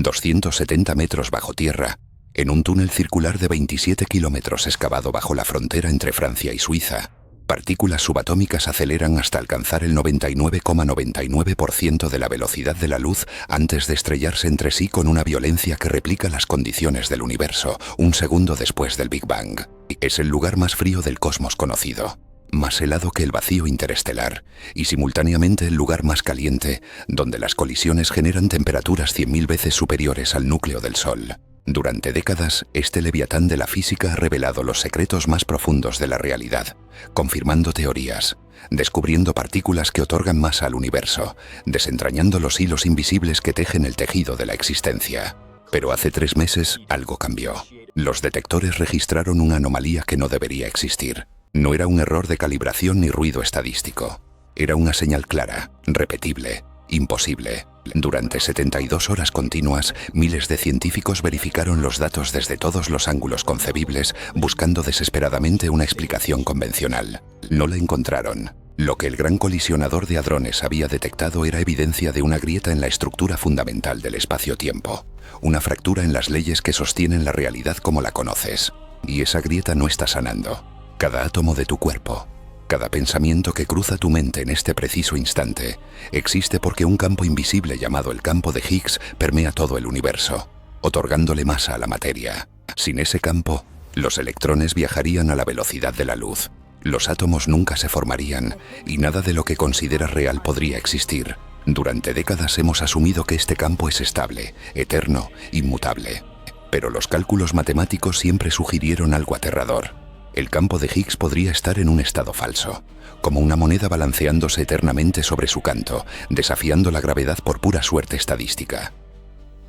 270 metros bajo tierra, en un túnel circular de 27 kilómetros excavado bajo la frontera entre Francia y Suiza, partículas subatómicas aceleran hasta alcanzar el 99,99% de la velocidad de la luz antes de estrellarse entre sí con una violencia que replica las condiciones del universo un segundo después del Big Bang. Es el lugar más frío del cosmos conocido, más helado que el vacío interestelar, y simultáneamente el lugar más caliente, donde las colisiones generan temperaturas 100.000 veces superiores al núcleo del Sol. Durante décadas, este leviatán de la física ha revelado los secretos más profundos de la realidad, confirmando teorías, descubriendo partículas que otorgan masa al universo, desentrañando los hilos invisibles que tejen el tejido de la existencia. Pero hace 3 meses, algo cambió. Los detectores registraron una anomalía que no debería existir. No era un error de calibración ni ruido estadístico. Era una señal clara, repetible, imposible. Durante 72 horas continuas, miles de científicos verificaron los datos desde todos los ángulos concebibles, buscando desesperadamente una explicación convencional. No la encontraron. Lo que el gran colisionador de hadrones había detectado era evidencia de una grieta en la estructura fundamental del espacio-tiempo, una fractura en las leyes que sostienen la realidad como la conoces. Y esa grieta no está sanando. Cada átomo de tu cuerpo, cada pensamiento que cruza tu mente en este preciso instante, existe porque un campo invisible llamado el campo de Higgs permea todo el universo, otorgándole masa a la materia. Sin ese campo, los electrones viajarían a la velocidad de la luz, los átomos nunca se formarían y nada de lo que consideras real podría existir. Durante décadas hemos asumido que este campo es estable, eterno, inmutable. Pero los cálculos matemáticos siempre sugirieron algo aterrador. El campo de Higgs podría estar en un estado falso, como una moneda balanceándose eternamente sobre su canto, desafiando la gravedad por pura suerte estadística.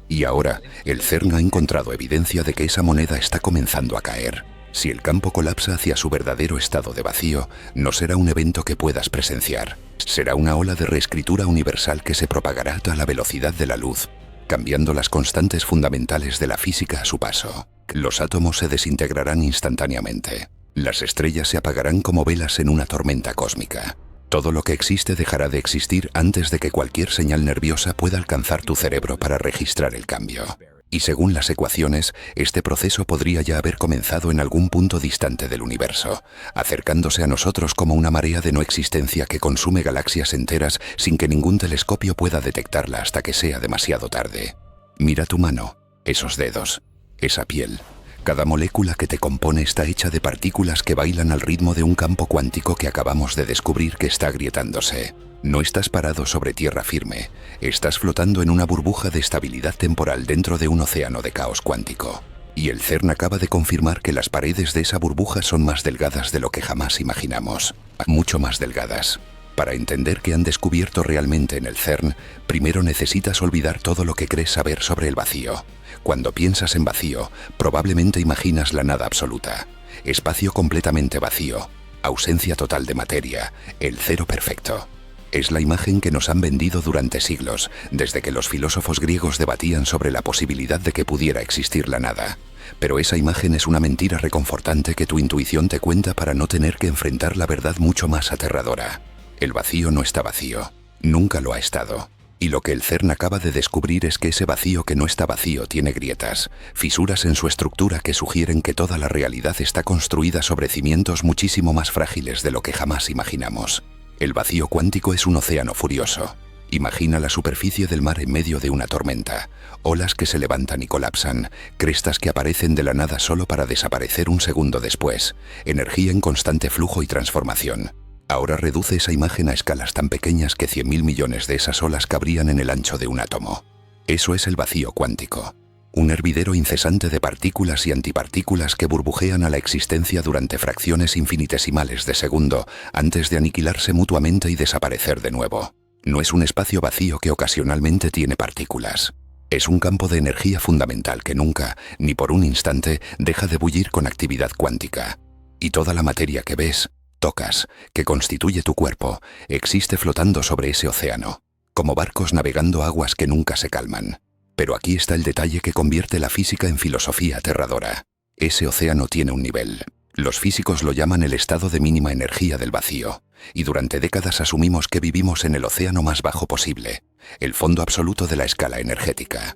Y ahora, el CERN ha encontrado evidencia de que esa moneda está comenzando a caer. Si el campo colapsa hacia su verdadero estado de vacío, no será un evento que puedas presenciar. Será una ola de reescritura universal que se propagará a la velocidad de la luz, cambiando las constantes fundamentales de la física a su paso. Los átomos se desintegrarán instantáneamente. Las estrellas se apagarán como velas en una tormenta cósmica. Todo lo que existe dejará de existir antes de que cualquier señal nerviosa pueda alcanzar tu cerebro para registrar el cambio. Y según las ecuaciones, este proceso podría ya haber comenzado en algún punto distante del universo, acercándose a nosotros como una marea de no existencia que consume galaxias enteras sin que ningún telescopio pueda detectarla hasta que sea demasiado tarde. Mira tu mano, esos dedos, esa piel. Cada molécula que te compone está hecha de partículas que bailan al ritmo de un campo cuántico que acabamos de descubrir que está agrietándose. No estás parado sobre tierra firme, estás flotando en una burbuja de estabilidad temporal dentro de un océano de caos cuántico. Y el CERN acaba de confirmar que las paredes de esa burbuja son más delgadas de lo que jamás imaginamos. Mucho más delgadas. Para entender qué han descubierto realmente en el CERN, primero necesitas olvidar todo lo que crees saber sobre el vacío. Cuando piensas en vacío, probablemente imaginas la nada absoluta, espacio completamente vacío, ausencia total de materia, el cero perfecto. Es la imagen que nos han vendido durante siglos, desde que los filósofos griegos debatían sobre la posibilidad de que pudiera existir la nada. Pero esa imagen es una mentira reconfortante que tu intuición te cuenta para no tener que enfrentar la verdad mucho más aterradora. El vacío no está vacío, nunca lo ha estado. Y lo que el CERN acaba de descubrir es que ese vacío que no está vacío tiene grietas, fisuras en su estructura que sugieren que toda la realidad está construida sobre cimientos muchísimo más frágiles de lo que jamás imaginamos. El vacío cuántico es un océano furioso. Imagina la superficie del mar en medio de una tormenta, olas que se levantan y colapsan, crestas que aparecen de la nada solo para desaparecer un segundo después, energía en constante flujo y transformación. Ahora reduce esa imagen a escalas tan pequeñas que 100.000 millones de esas olas cabrían en el ancho de un átomo. Eso es el vacío cuántico. Un hervidero incesante de partículas y antipartículas que burbujean a la existencia durante fracciones infinitesimales de segundo antes de aniquilarse mutuamente y desaparecer de nuevo. No es un espacio vacío que ocasionalmente tiene partículas. Es un campo de energía fundamental que nunca, ni por un instante, deja de bullir con actividad cuántica. Y toda la materia que ves, tocas, que constituye tu cuerpo, existe flotando sobre ese océano, como barcos navegando aguas que nunca se calman. Pero aquí está el detalle que convierte la física en filosofía aterradora. Ese océano tiene un nivel. Los físicos lo llaman el estado de mínima energía del vacío, y durante décadas asumimos que vivimos en el océano más bajo posible, el fondo absoluto de la escala energética.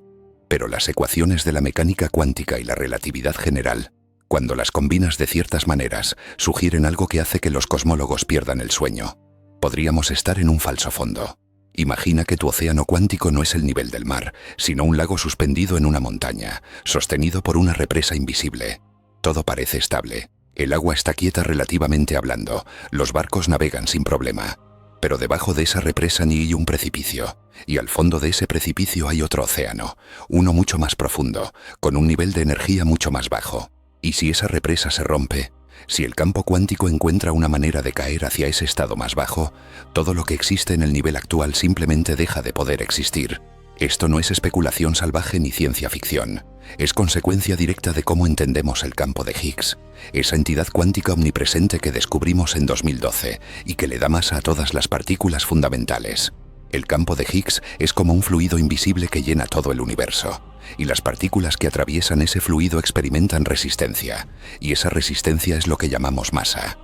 Pero las ecuaciones de la mecánica cuántica y la relatividad general, cuando las combinas de ciertas maneras, sugieren algo que hace que los cosmólogos pierdan el sueño. Podríamos estar en un falso fondo. Imagina que tu océano cuántico no es el nivel del mar, sino un lago suspendido en una montaña, sostenido por una represa invisible. Todo parece estable. El agua está quieta relativamente hablando, los barcos navegan sin problema. Pero debajo de esa represa ni hay un precipicio, y al fondo de ese precipicio hay otro océano, uno mucho más profundo, con un nivel de energía mucho más bajo. Y si esa represa se rompe, si el campo cuántico encuentra una manera de caer hacia ese estado más bajo, todo lo que existe en el nivel actual simplemente deja de poder existir. Esto no es especulación salvaje ni ciencia ficción. Es consecuencia directa de cómo entendemos el campo de Higgs, esa entidad cuántica omnipresente que descubrimos en 2012 y que le da masa a todas las partículas fundamentales. El campo de Higgs es como un fluido invisible que llena todo el universo, y las partículas que atraviesan ese fluido experimentan resistencia, y esa resistencia es lo que llamamos masa.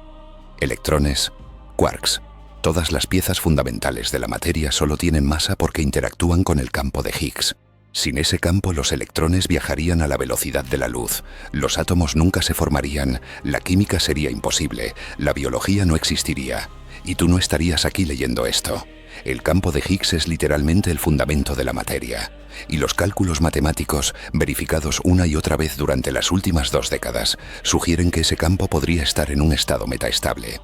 Electrones, quarks, todas las piezas fundamentales de la materia solo tienen masa porque interactúan con el campo de Higgs. Sin ese campo, los electrones viajarían a la velocidad de la luz, los átomos nunca se formarían, la química sería imposible, la biología no existiría, y tú no estarías aquí leyendo esto. El campo de Higgs es literalmente el fundamento de la materia, y los cálculos matemáticos, verificados una y otra vez durante las últimas 2 décadas, sugieren que ese campo podría estar en un estado metaestable.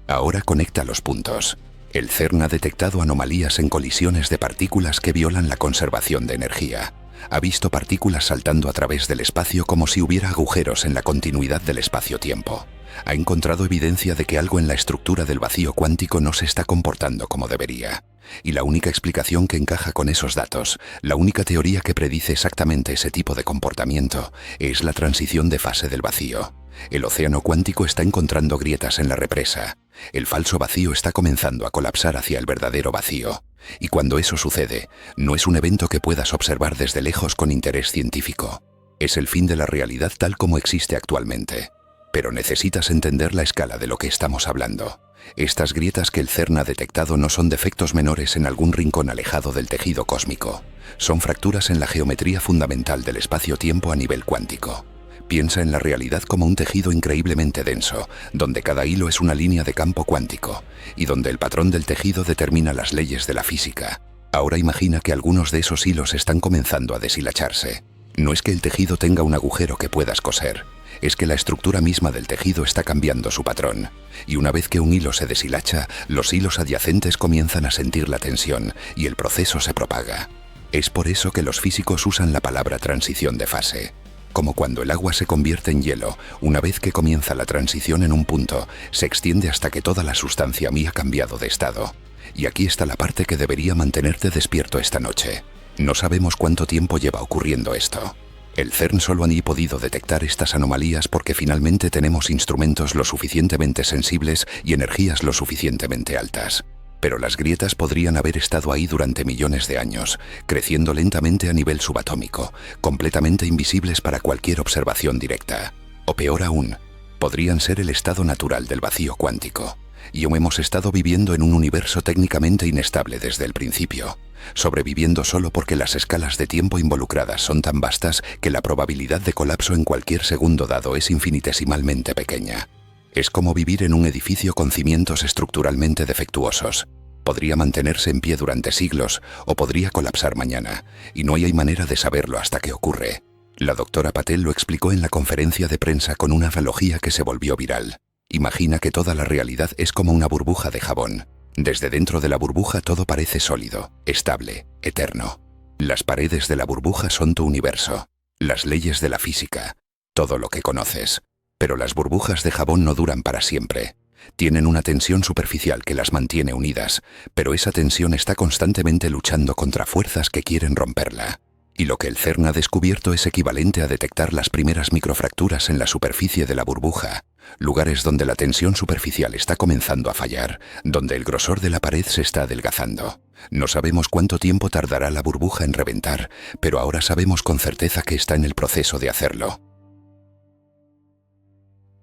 Ahora conecta los puntos. El CERN ha detectado anomalías en colisiones de partículas que violan la conservación de energía. Ha visto partículas saltando a través del espacio como si hubiera agujeros en la continuidad del espacio-tiempo. Ha encontrado evidencia de que algo en la estructura del vacío cuántico no se está comportando como debería. Y la única explicación que encaja con esos datos, la única teoría que predice exactamente ese tipo de comportamiento, es la transición de fase del vacío. El océano cuántico está encontrando grietas en la represa. El falso vacío está comenzando a colapsar hacia el verdadero vacío. Y cuando eso sucede, no es un evento que puedas observar desde lejos con interés científico. Es el fin de la realidad tal como existe actualmente. Pero necesitas entender la escala de lo que estamos hablando. Estas grietas que el CERN ha detectado no son defectos menores en algún rincón alejado del tejido cósmico. Son fracturas en la geometría fundamental del espacio-tiempo a nivel cuántico. Piensa en la realidad como un tejido increíblemente denso, donde cada hilo es una línea de campo cuántico, y donde el patrón del tejido determina las leyes de la física. Ahora imagina que algunos de esos hilos están comenzando a deshilacharse. No es que el tejido tenga un agujero que puedas coser, es que la estructura misma del tejido está cambiando su patrón, y una vez que un hilo se deshilacha, los hilos adyacentes comienzan a sentir la tensión, y el proceso se propaga. Es por eso que los físicos usan la palabra transición de fase. Como cuando el agua se convierte en hielo, una vez que comienza la transición en un punto, se extiende hasta que toda la sustancia mía ha cambiado de estado. Y aquí está la parte que debería mantenerte despierto esta noche. No sabemos cuánto tiempo lleva ocurriendo esto. El CERN solo ha podido detectar estas anomalías porque finalmente tenemos instrumentos lo suficientemente sensibles y energías lo suficientemente altas. Pero las grietas podrían haber estado ahí durante millones de años, creciendo lentamente a nivel subatómico, completamente invisibles para cualquier observación directa. O peor aún, podrían ser el estado natural del vacío cuántico. Y aún hemos estado viviendo en un universo técnicamente inestable desde el principio, sobreviviendo solo porque las escalas de tiempo involucradas son tan vastas que la probabilidad de colapso en cualquier segundo dado es infinitesimalmente pequeña. Es como vivir en un edificio con cimientos estructuralmente defectuosos. Podría mantenerse en pie durante siglos o podría colapsar mañana, y no hay manera de saberlo hasta que ocurre. La doctora Patel lo explicó en la conferencia de prensa con una analogía que se volvió viral. Imagina que toda la realidad es como una burbuja de jabón. Desde dentro de la burbuja todo parece sólido, estable, eterno. Las paredes de la burbuja son tu universo, las leyes de la física, todo lo que conoces. Pero las burbujas de jabón no duran para siempre. Tienen una tensión superficial que las mantiene unidas, pero esa tensión está constantemente luchando contra fuerzas que quieren romperla. Y lo que el CERN ha descubierto es equivalente a detectar las primeras microfracturas en la superficie de la burbuja, lugares donde la tensión superficial está comenzando a fallar, donde el grosor de la pared se está adelgazando. No sabemos cuánto tiempo tardará la burbuja en reventar, pero ahora sabemos con certeza que está en el proceso de hacerlo.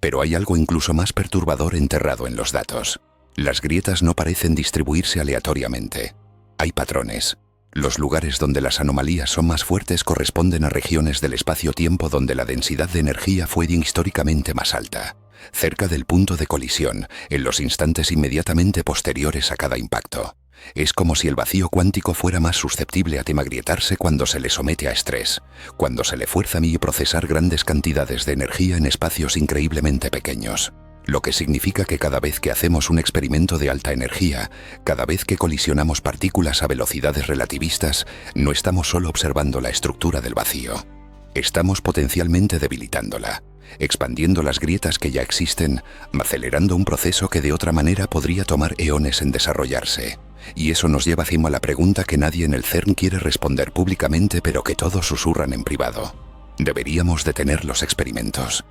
Pero hay algo incluso más perturbador enterrado en los datos. Las grietas no parecen distribuirse aleatoriamente. Hay patrones. Los lugares donde las anomalías son más fuertes corresponden a regiones del espacio-tiempo donde la densidad de energía fue históricamente más alta, cerca del punto de colisión, en los instantes inmediatamente posteriores a cada impacto. Es como si el vacío cuántico fuera más susceptible a temagrietarse cuando se le somete a estrés, cuando se le fuerza a procesar grandes cantidades de energía en espacios increíblemente pequeños. Lo que significa que cada vez que hacemos un experimento de alta energía, cada vez que colisionamos partículas a velocidades relativistas, no estamos solo observando la estructura del vacío. Estamos potencialmente debilitándola, expandiendo las grietas que ya existen, acelerando un proceso que de otra manera podría tomar eones en desarrollarse. Y eso nos lleva a la pregunta que nadie en el CERN quiere responder públicamente, pero que todos susurran en privado. ¿Deberíamos detener los experimentos?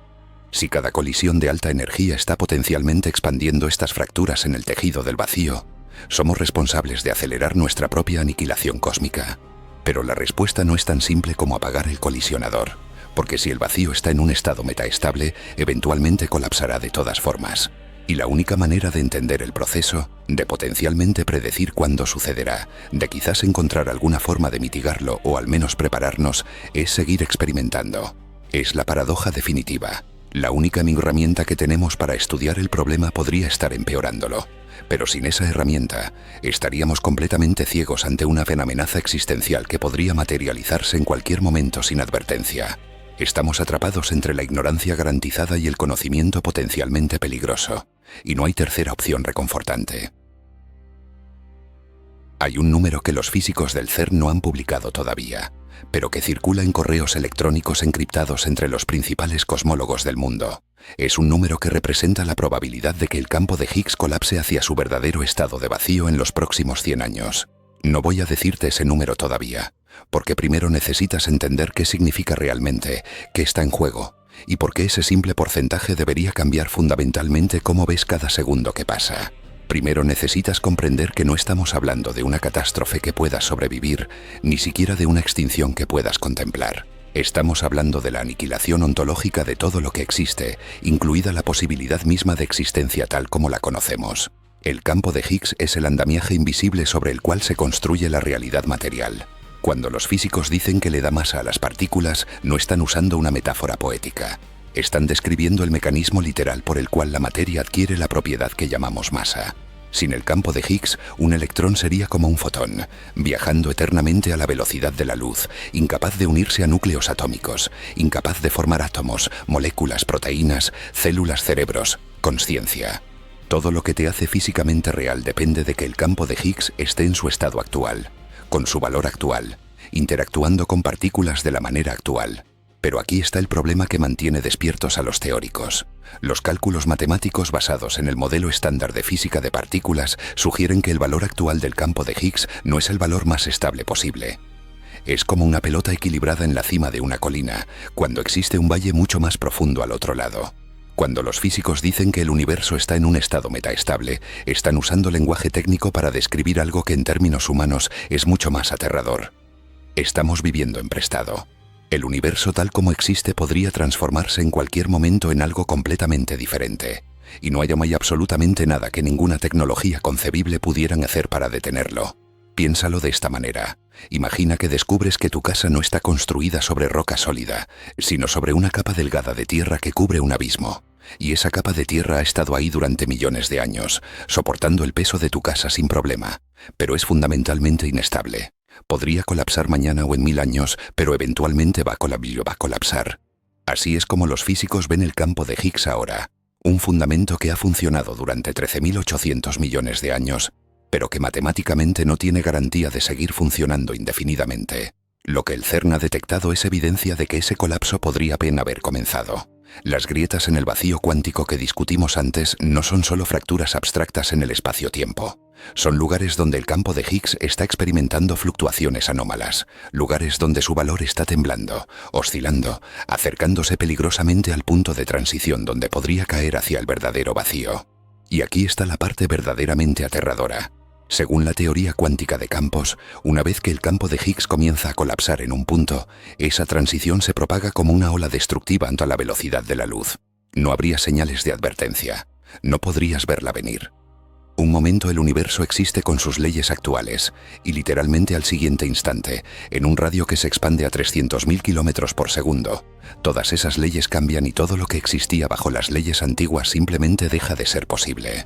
Si cada colisión de alta energía está potencialmente expandiendo estas fracturas en el tejido del vacío, somos responsables de acelerar nuestra propia aniquilación cósmica. Pero la respuesta no es tan simple como apagar el colisionador, porque si el vacío está en un estado metaestable, eventualmente colapsará de todas formas. Y la única manera de entender el proceso, de potencialmente predecir cuándo sucederá, de quizás encontrar alguna forma de mitigarlo o al menos prepararnos, es seguir experimentando. Es la paradoja definitiva. La única herramienta que tenemos para estudiar el problema podría estar empeorándolo, pero sin esa herramienta estaríamos completamente ciegos ante una amenaza existencial que podría materializarse en cualquier momento sin advertencia. Estamos atrapados entre la ignorancia garantizada y el conocimiento potencialmente peligroso, y no hay tercera opción reconfortante. Hay un número que los físicos del CERN no han publicado todavía, pero que circula en correos electrónicos encriptados entre los principales cosmólogos del mundo. Es un número que representa la probabilidad de que el campo de Higgs colapse hacia su verdadero estado de vacío en los próximos 100 años. No voy a decirte ese número todavía, porque primero necesitas entender qué significa realmente, qué está en juego, y por qué ese simple porcentaje debería cambiar fundamentalmente cómo ves cada segundo que pasa. Primero necesitas comprender que no estamos hablando de una catástrofe que puedas sobrevivir, ni siquiera de una extinción que puedas contemplar. Estamos hablando de la aniquilación ontológica de todo lo que existe, incluida la posibilidad misma de existencia tal como la conocemos. El campo de Higgs es el andamiaje invisible sobre el cual se construye la realidad material. Cuando los físicos dicen que le da masa a las partículas, no están usando una metáfora poética. Están describiendo el mecanismo literal por el cual la materia adquiere la propiedad que llamamos masa. Sin el campo de Higgs, un electrón sería como un fotón, viajando eternamente a la velocidad de la luz, incapaz de unirse a núcleos atómicos, incapaz de formar átomos, moléculas, proteínas, células, cerebros, consciencia. Todo lo que te hace físicamente real depende de que el campo de Higgs esté en su estado actual, con su valor actual, interactuando con partículas de la manera actual. Pero aquí está el problema que mantiene despiertos a los teóricos. Los cálculos matemáticos basados en el modelo estándar de física de partículas sugieren que el valor actual del campo de Higgs no es el valor más estable posible. Es como una pelota equilibrada en la cima de una colina, cuando existe un valle mucho más profundo al otro lado. Cuando los físicos dicen que el universo está en un estado metaestable, están usando lenguaje técnico para describir algo que en términos humanos es mucho más aterrador. Estamos viviendo en prestado. El universo tal como existe podría transformarse en cualquier momento en algo completamente diferente, y no hay absolutamente nada que ninguna tecnología concebible pudieran hacer para detenerlo. Piénsalo de esta manera. Imagina que descubres que tu casa no está construida sobre roca sólida, sino sobre una capa delgada de tierra que cubre un abismo. Y esa capa de tierra ha estado ahí durante millones de años, soportando el peso de tu casa sin problema, pero es fundamentalmente inestable. Podría colapsar mañana o en 1000 años, pero eventualmente va a colapsar. Así es como los físicos ven el campo de Higgs ahora, un fundamento que ha funcionado durante 13.800 millones de años, pero que matemáticamente no tiene garantía de seguir funcionando indefinidamente. Lo que el CERN ha detectado es evidencia de que ese colapso podría apenas haber comenzado. Las grietas en el vacío cuántico que discutimos antes no son solo fracturas abstractas en el espacio-tiempo. Son lugares donde el campo de Higgs está experimentando fluctuaciones anómalas, lugares donde su valor está temblando, oscilando, acercándose peligrosamente al punto de transición donde podría caer hacia el verdadero vacío. Y aquí está la parte verdaderamente aterradora. Según la teoría cuántica de campos, una vez que el campo de Higgs comienza a colapsar en un punto, esa transición se propaga como una ola destructiva ante la velocidad de la luz. No habría señales de advertencia. No podrías verla venir. Un momento el universo existe con sus leyes actuales, y literalmente al siguiente instante, en un radio que se expande a 300.000 kilómetros por segundo, todas esas leyes cambian y todo lo que existía bajo las leyes antiguas simplemente deja de ser posible.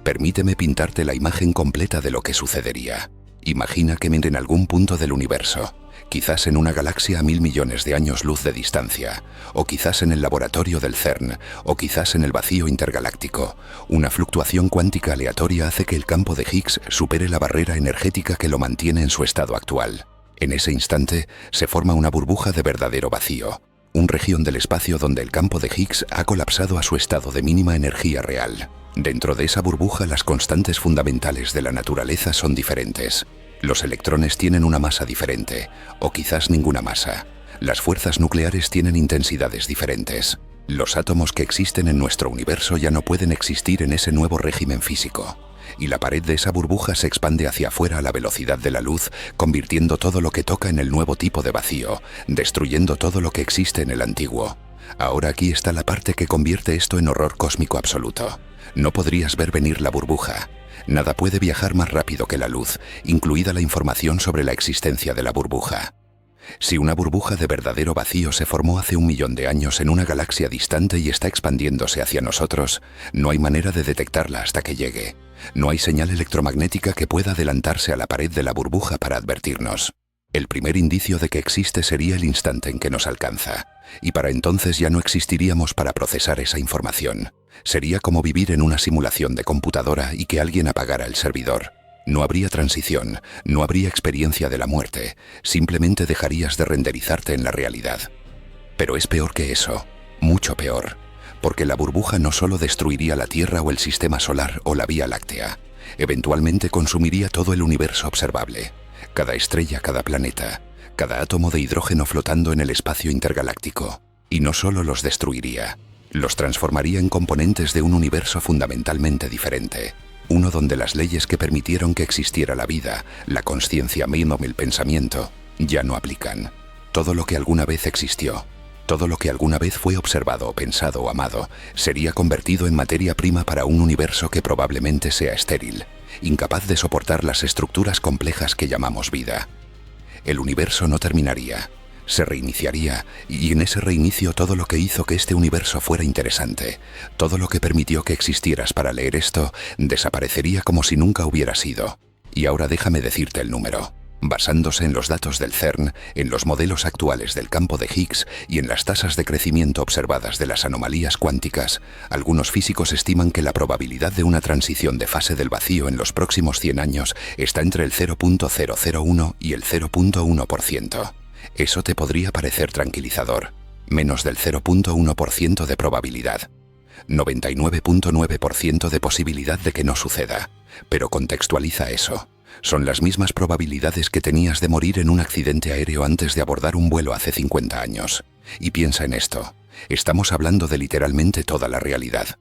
Permíteme pintarte la imagen completa de lo que sucedería. Imagina que en algún punto del universo, quizás en una galaxia a 1000 millones de años luz de distancia, o quizás en el laboratorio del CERN, o quizás en el vacío intergaláctico, una fluctuación cuántica aleatoria hace que el campo de Higgs supere la barrera energética que lo mantiene en su estado actual. En ese instante, se forma una burbuja de verdadero vacío, una región del espacio donde el campo de Higgs ha colapsado a su estado de mínima energía real. Dentro de esa burbuja, las constantes fundamentales de la naturaleza son diferentes. Los electrones tienen una masa diferente, o quizás ninguna masa. Las fuerzas nucleares tienen intensidades diferentes. Los átomos que existen en nuestro universo ya no pueden existir en ese nuevo régimen físico. Y la pared de esa burbuja se expande hacia afuera a la velocidad de la luz, convirtiendo todo lo que toca en el nuevo tipo de vacío, destruyendo todo lo que existe en el antiguo. Ahora aquí está la parte que convierte esto en horror cósmico absoluto. No podrías ver venir la burbuja. Nada puede viajar más rápido que la luz, incluida la información sobre la existencia de la burbuja. Si una burbuja de verdadero vacío se formó hace 1 millón de años en una galaxia distante y está expandiéndose hacia nosotros, no hay manera de detectarla hasta que llegue. No hay señal electromagnética que pueda adelantarse a la pared de la burbuja para advertirnos. El primer indicio de que existe sería el instante en que nos alcanza, y para entonces ya no existiríamos para procesar esa información. Sería como vivir en una simulación de computadora y que alguien apagara el servidor. No habría transición, no habría experiencia de la muerte, simplemente dejarías de renderizarte en la realidad. Pero es peor que eso, mucho peor, porque la burbuja no solo destruiría la Tierra o el sistema solar o la Vía Láctea, eventualmente consumiría todo el universo observable, cada estrella, cada planeta, cada átomo de hidrógeno flotando en el espacio intergaláctico. Y no solo los destruiría, los transformaría en componentes de un universo fundamentalmente diferente. Uno donde las leyes que permitieron que existiera la vida, la consciencia misma y el pensamiento, ya no aplican. Todo lo que alguna vez existió, todo lo que alguna vez fue observado, pensado o amado, sería convertido en materia prima para un universo que probablemente sea estéril, incapaz de soportar las estructuras complejas que llamamos vida. El universo no terminaría, se reiniciaría, y en ese reinicio todo lo que hizo que este universo fuera interesante, todo lo que permitió que existieras para leer esto, desaparecería como si nunca hubiera sido. Y ahora déjame decirte el número. Basándose en los datos del CERN, en los modelos actuales del campo de Higgs y en las tasas de crecimiento observadas de las anomalías cuánticas, algunos físicos estiman que la probabilidad de una transición de fase del vacío en los próximos 100 años está entre el 0.001 y el 0.1%. Eso te podría parecer tranquilizador. Menos del 0.1% de probabilidad. 99.9% de posibilidad de que no suceda. Pero contextualiza eso. Son las mismas probabilidades que tenías de morir en un accidente aéreo antes de abordar un vuelo hace 50 años. Y piensa en esto. Estamos hablando de literalmente toda la realidad.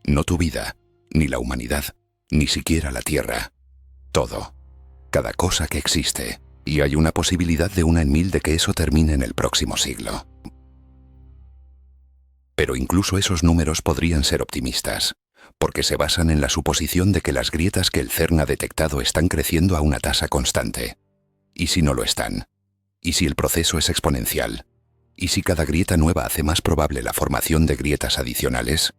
No tu vida, ni la humanidad, ni siquiera la Tierra. Todo. Cada cosa que existe. Y hay una posibilidad de 1 en 1000 de que eso termine en el próximo siglo. Pero incluso esos números podrían ser optimistas, porque se basan en la suposición de que las grietas que el CERN ha detectado están creciendo a una tasa constante. ¿Y si no lo están? ¿Y si el proceso es exponencial? ¿Y si cada grieta nueva hace más probable la formación de grietas adicionales?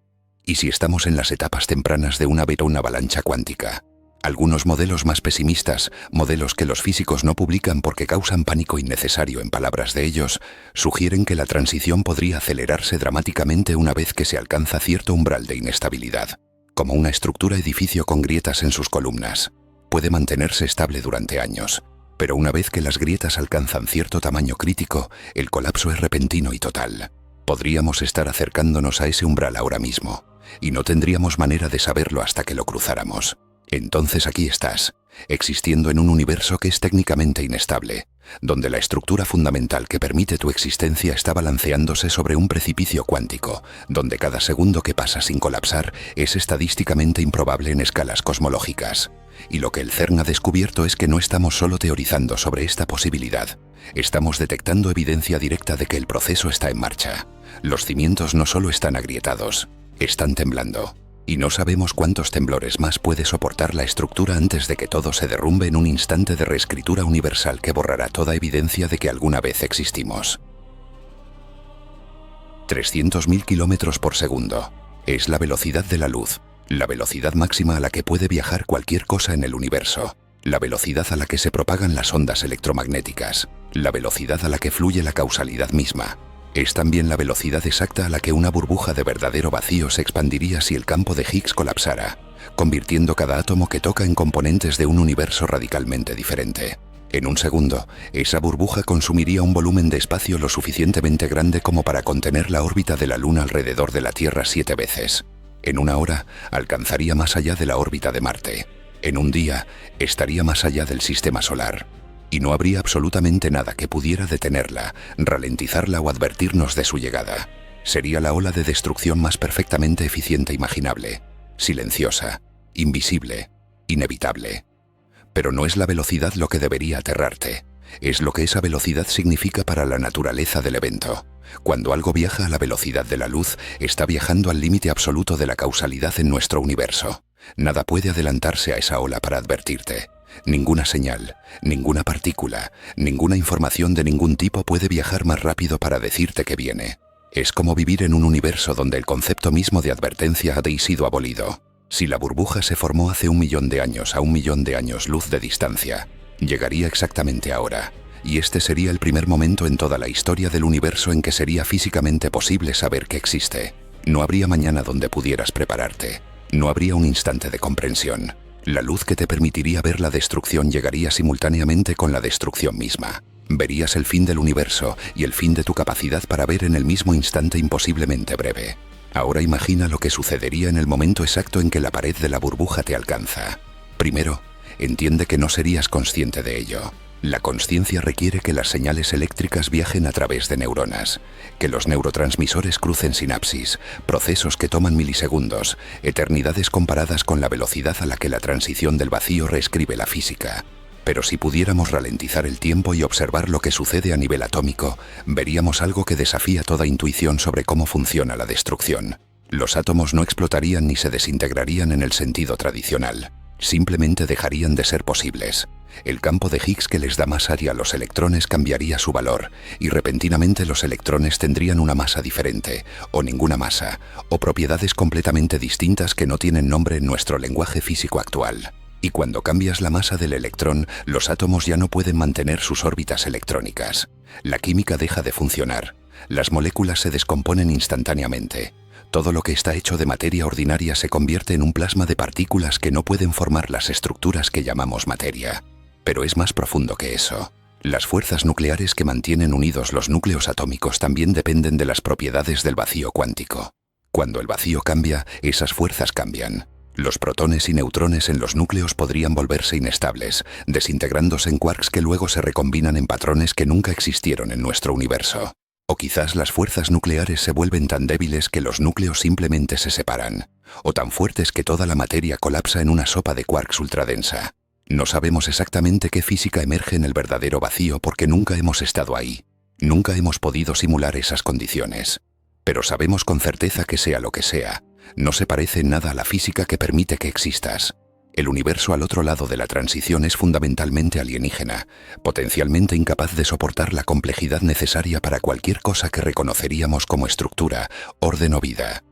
¿Y si estamos en las etapas tempranas de una avalancha cuántica? Algunos modelos más pesimistas, modelos que los físicos no publican porque causan pánico innecesario en palabras de ellos, sugieren que la transición podría acelerarse dramáticamente una vez que se alcanza cierto umbral de inestabilidad, como una estructura edificio con grietas en sus columnas. Puede mantenerse estable durante años, pero una vez que las grietas alcanzan cierto tamaño crítico, el colapso es repentino y total. Podríamos estar acercándonos a ese umbral ahora mismo, y no tendríamos manera de saberlo hasta que lo cruzáramos. Entonces aquí estás, existiendo en un universo que es técnicamente inestable, donde la estructura fundamental que permite tu existencia está balanceándose sobre un precipicio cuántico, donde cada segundo que pasa sin colapsar es estadísticamente improbable en escalas cosmológicas. Y lo que el CERN ha descubierto es que no estamos solo teorizando sobre esta posibilidad, estamos detectando evidencia directa de que el proceso está en marcha. Los cimientos no solo están agrietados, están temblando. Y no sabemos cuántos temblores más puede soportar la estructura antes de que todo se derrumbe en un instante de reescritura universal que borrará toda evidencia de que alguna vez existimos. 300.000 kilómetros por segundo. Es la velocidad de la luz, la velocidad máxima a la que puede viajar cualquier cosa en el universo, la velocidad a la que se propagan las ondas electromagnéticas, la velocidad a la que fluye la causalidad misma. Es también la velocidad exacta a la que una burbuja de verdadero vacío se expandiría si el campo de Higgs colapsara, convirtiendo cada átomo que toca en componentes de un universo radicalmente diferente. En un segundo, esa burbuja consumiría un volumen de espacio lo suficientemente grande como para contener la órbita de la Luna alrededor de la Tierra 7 veces. En una hora, alcanzaría más allá de la órbita de Marte. En un día, estaría más allá del sistema solar. Y no habría absolutamente nada que pudiera detenerla, ralentizarla o advertirnos de su llegada. Sería la ola de destrucción más perfectamente eficiente imaginable, silenciosa, invisible, inevitable. Pero no es la velocidad lo que debería aterrarte, es lo que esa velocidad significa para la naturaleza del evento. Cuando algo viaja a la velocidad de la luz, está viajando al límite absoluto de la causalidad en nuestro universo. Nada puede adelantarse a esa ola para advertirte. Ninguna señal, ninguna partícula, ninguna información de ningún tipo puede viajar más rápido para decirte que viene. Es como vivir en un universo donde el concepto mismo de advertencia ha sido abolido. Si la burbuja se formó hace 1 millón de años a 1 millón de años luz de distancia, llegaría exactamente ahora. Y este sería el primer momento en toda la historia del universo en que sería físicamente posible saber que existe. No habría mañana donde pudieras prepararte. No habría un instante de comprensión. La luz que te permitiría ver la destrucción llegaría simultáneamente con la destrucción misma. Verías el fin del universo y el fin de tu capacidad para ver en el mismo instante imposiblemente breve. Ahora imagina lo que sucedería en el momento exacto en que la pared de la burbuja te alcanza. Primero, entiende que no serías consciente de ello. La consciencia requiere que las señales eléctricas viajen a través de neuronas, que los neurotransmisores crucen sinapsis, procesos que toman milisegundos, eternidades comparadas con la velocidad a la que la transición del vacío reescribe la física. Pero si pudiéramos ralentizar el tiempo y observar lo que sucede a nivel atómico, veríamos algo que desafía toda intuición sobre cómo funciona la destrucción. Los átomos no explotarían ni se desintegrarían en el sentido tradicional. Simplemente dejarían de ser posibles. El campo de Higgs que les da masa a los electrones cambiaría su valor, y repentinamente los electrones tendrían una masa diferente, o ninguna masa, o propiedades completamente distintas que no tienen nombre en nuestro lenguaje físico actual. Y cuando cambias la masa del electrón, los átomos ya no pueden mantener sus órbitas electrónicas. La química deja de funcionar. Las moléculas se descomponen instantáneamente. Todo lo que está hecho de materia ordinaria se convierte en un plasma de partículas que no pueden formar las estructuras que llamamos materia. Pero es más profundo que eso. Las fuerzas nucleares que mantienen unidos los núcleos atómicos también dependen de las propiedades del vacío cuántico. Cuando el vacío cambia, esas fuerzas cambian. Los protones y neutrones en los núcleos podrían volverse inestables, desintegrándose en quarks que luego se recombinan en patrones que nunca existieron en nuestro universo. O quizás las fuerzas nucleares se vuelven tan débiles que los núcleos simplemente se separan, o tan fuertes que toda la materia colapsa en una sopa de quarks ultradensa. No sabemos exactamente qué física emerge en el verdadero vacío porque nunca hemos estado ahí. Nunca hemos podido simular esas condiciones. Pero sabemos con certeza que sea lo que sea, no se parece en nada a la física que permite que existas. El universo al otro lado de la transición es fundamentalmente alienígena, potencialmente incapaz de soportar la complejidad necesaria para cualquier cosa que reconoceríamos como estructura, orden o vida.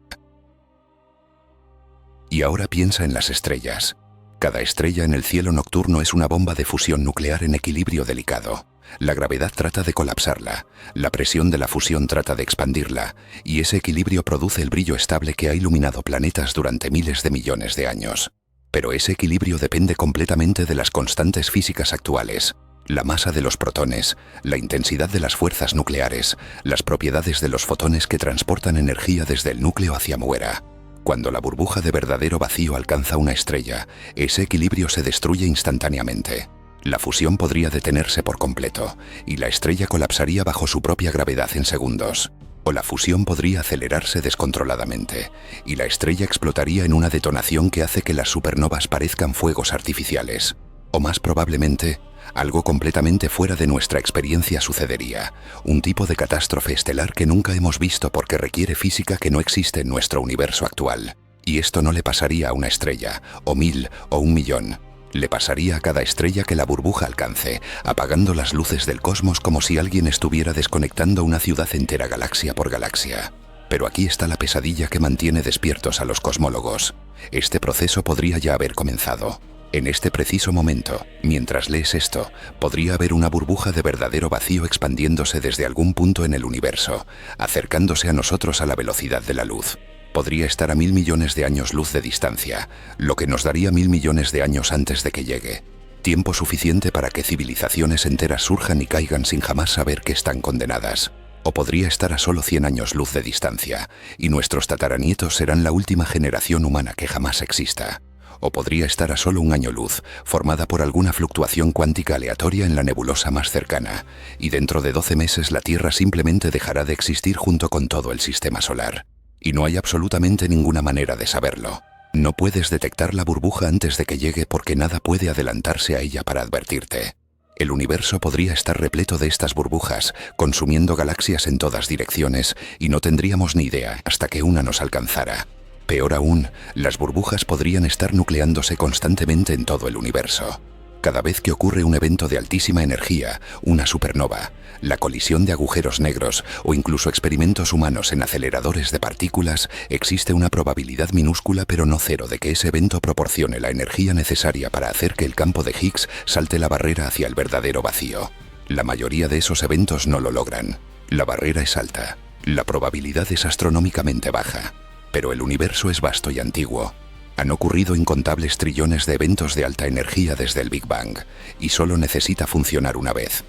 Y ahora piensa en las estrellas. Cada estrella en el cielo nocturno es una bomba de fusión nuclear en equilibrio delicado. La gravedad trata de colapsarla, la presión de la fusión trata de expandirla, y ese equilibrio produce el brillo estable que ha iluminado planetas durante miles de millones de años. Pero ese equilibrio depende completamente de las constantes físicas actuales, la masa de los protones, la intensidad de las fuerzas nucleares, las propiedades de los fotones que transportan energía desde el núcleo hacia afuera. Cuando la burbuja de verdadero vacío alcanza una estrella, ese equilibrio se destruye instantáneamente. La fusión podría detenerse por completo, y la estrella colapsaría bajo su propia gravedad en segundos. O la fusión podría acelerarse descontroladamente, y la estrella explotaría en una detonación que hace que las supernovas parezcan fuegos artificiales. O más probablemente, algo completamente fuera de nuestra experiencia sucedería, un tipo de catástrofe estelar que nunca hemos visto porque requiere física que no existe en nuestro universo actual. Y esto no le pasaría a una estrella, o 1000, o 1.000.000. Le pasaría a cada estrella que la burbuja alcance, apagando las luces del cosmos como si alguien estuviera desconectando una ciudad entera galaxia por galaxia. Pero aquí está la pesadilla que mantiene despiertos a los cosmólogos. Este proceso podría ya haber comenzado. En este preciso momento, mientras lees esto, podría haber una burbuja de verdadero vacío expandiéndose desde algún punto en el universo, acercándose a nosotros a la velocidad de la luz. Podría estar a 1.000 millones de años luz de distancia, lo que nos daría 1.000 millones de años antes de que llegue. Tiempo suficiente para que civilizaciones enteras surjan y caigan sin jamás saber que están condenadas. O podría estar a solo 100 años luz de distancia, y nuestros tataranietos serán la última generación humana que jamás exista. O podría estar a solo 1 año luz, formada por alguna fluctuación cuántica aleatoria en la nebulosa más cercana, y dentro de 12 meses la Tierra simplemente dejará de existir junto con todo el sistema solar. Y no hay absolutamente ninguna manera de saberlo. No puedes detectar la burbuja antes de que llegue porque nada puede adelantarse a ella para advertirte. El universo podría estar repleto de estas burbujas, consumiendo galaxias en todas direcciones, y no tendríamos ni idea hasta que una nos alcanzara. Peor aún, las burbujas podrían estar nucleándose constantemente en todo el universo. Cada vez que ocurre un evento de altísima energía, una supernova, la colisión de agujeros negros o incluso experimentos humanos en aceleradores de partículas, existe una probabilidad minúscula pero no cero de que ese evento proporcione la energía necesaria para hacer que el campo de Higgs salte la barrera hacia el verdadero vacío. La mayoría de esos eventos no lo logran. La barrera es alta. La probabilidad es astronómicamente baja. Pero el universo es vasto y antiguo. Han ocurrido incontables trillones de eventos de alta energía desde el Big Bang, y solo necesita funcionar una vez.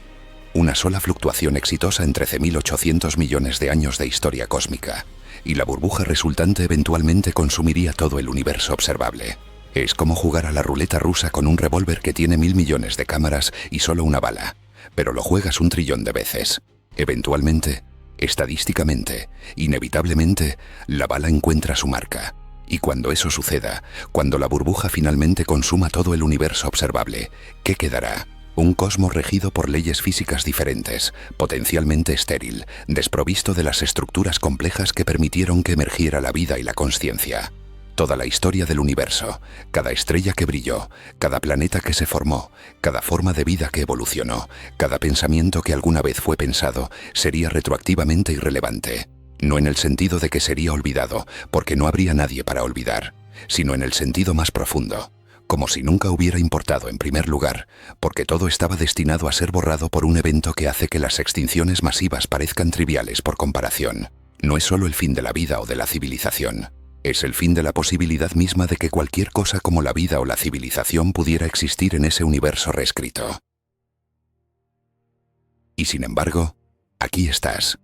Una sola fluctuación exitosa en 13.800 millones de años de historia cósmica, y la burbuja resultante eventualmente consumiría todo el universo observable. Es como jugar a la ruleta rusa con un revólver que tiene 1.000 millones de cámaras y solo una bala, pero lo juegas 1 trillón de veces. Eventualmente, estadísticamente, inevitablemente, la bala encuentra su marca. Y cuando eso suceda, cuando la burbuja finalmente consuma todo el universo observable, ¿qué quedará? Un cosmos regido por leyes físicas diferentes, potencialmente estéril, desprovisto de las estructuras complejas que permitieron que emergiera la vida y la consciencia. Toda la historia del universo, cada estrella que brilló, cada planeta que se formó, cada forma de vida que evolucionó, cada pensamiento que alguna vez fue pensado, sería retroactivamente irrelevante. No en el sentido de que sería olvidado, porque no habría nadie para olvidar, sino en el sentido más profundo, como si nunca hubiera importado en primer lugar, porque todo estaba destinado a ser borrado por un evento que hace que las extinciones masivas parezcan triviales por comparación. No es solo el fin de la vida o de la civilización, es el fin de la posibilidad misma de que cualquier cosa como la vida o la civilización pudiera existir en ese universo reescrito. Y sin embargo, aquí estás.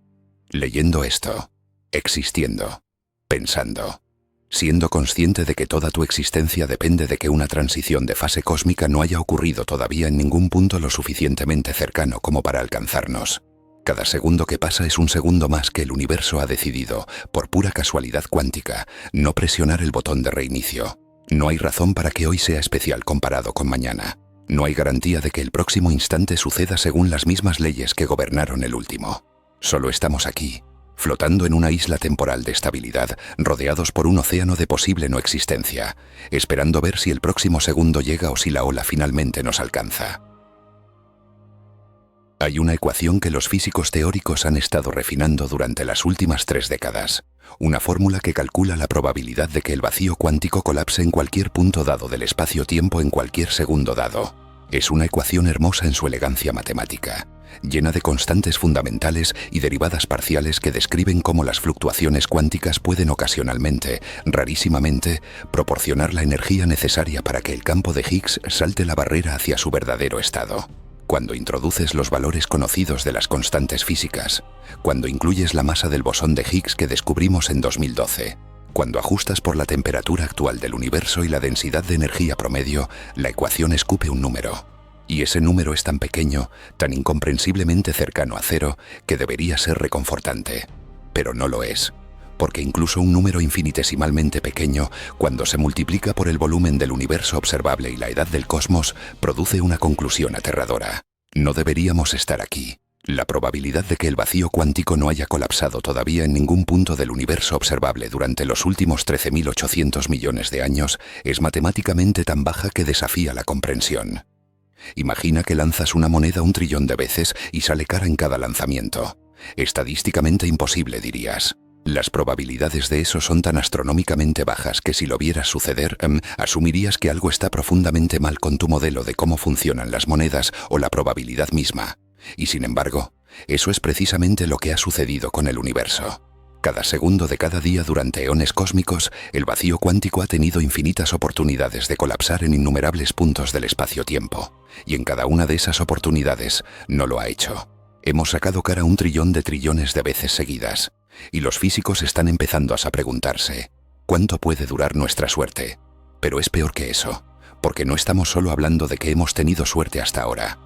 Leyendo esto, existiendo, pensando, siendo consciente de que toda tu existencia depende de que una transición de fase cósmica no haya ocurrido todavía en ningún punto lo suficientemente cercano como para alcanzarnos. Cada segundo que pasa es un segundo más que el universo ha decidido, por pura casualidad cuántica, no presionar el botón de reinicio. No hay razón para que hoy sea especial comparado con mañana. No hay garantía de que el próximo instante suceda según las mismas leyes que gobernaron el último. Solo estamos aquí, flotando en una isla temporal de estabilidad, rodeados por un océano de posible no existencia, esperando ver si el próximo segundo llega o si la ola finalmente nos alcanza. Hay una ecuación que los físicos teóricos han estado refinando durante las últimas 3 décadas, una fórmula que calcula la probabilidad de que el vacío cuántico colapse en cualquier punto dado del espacio-tiempo en cualquier segundo dado. Es una ecuación hermosa en su elegancia matemática, llena de constantes fundamentales y derivadas parciales que describen cómo las fluctuaciones cuánticas pueden ocasionalmente, rarísimamente, proporcionar la energía necesaria para que el campo de Higgs salte la barrera hacia su verdadero estado. Cuando introduces los valores conocidos de las constantes físicas, cuando incluyes la masa del bosón de Higgs que descubrimos en 2012, cuando ajustas por la temperatura actual del universo y la densidad de energía promedio, la ecuación escupe un número. Y ese número es tan pequeño, tan incomprensiblemente cercano a cero, que debería ser reconfortante. Pero no lo es, porque incluso un número infinitesimalmente pequeño, cuando se multiplica por el volumen del universo observable y la edad del cosmos, produce una conclusión aterradora. No deberíamos estar aquí. La probabilidad de que el vacío cuántico no haya colapsado todavía en ningún punto del universo observable durante los últimos 13.800 millones de años es matemáticamente tan baja que desafía la comprensión. Imagina que lanzas una moneda 1 trillón de veces y sale cara en cada lanzamiento. Estadísticamente imposible, dirías. Las probabilidades de eso son tan astronómicamente bajas que si lo vieras suceder, asumirías que algo está profundamente mal con tu modelo de cómo funcionan las monedas o la probabilidad misma. Y sin embargo, eso es precisamente lo que ha sucedido con el universo. Cada segundo de cada día durante eones cósmicos, el vacío cuántico ha tenido infinitas oportunidades de colapsar en innumerables puntos del espacio-tiempo, y en cada una de esas oportunidades no lo ha hecho. Hemos sacado cara 1 trillón de trillones de veces seguidas, y los físicos están empezando a preguntarse, ¿cuánto puede durar nuestra suerte? Pero es peor que eso, porque no estamos solo hablando de que hemos tenido suerte hasta ahora.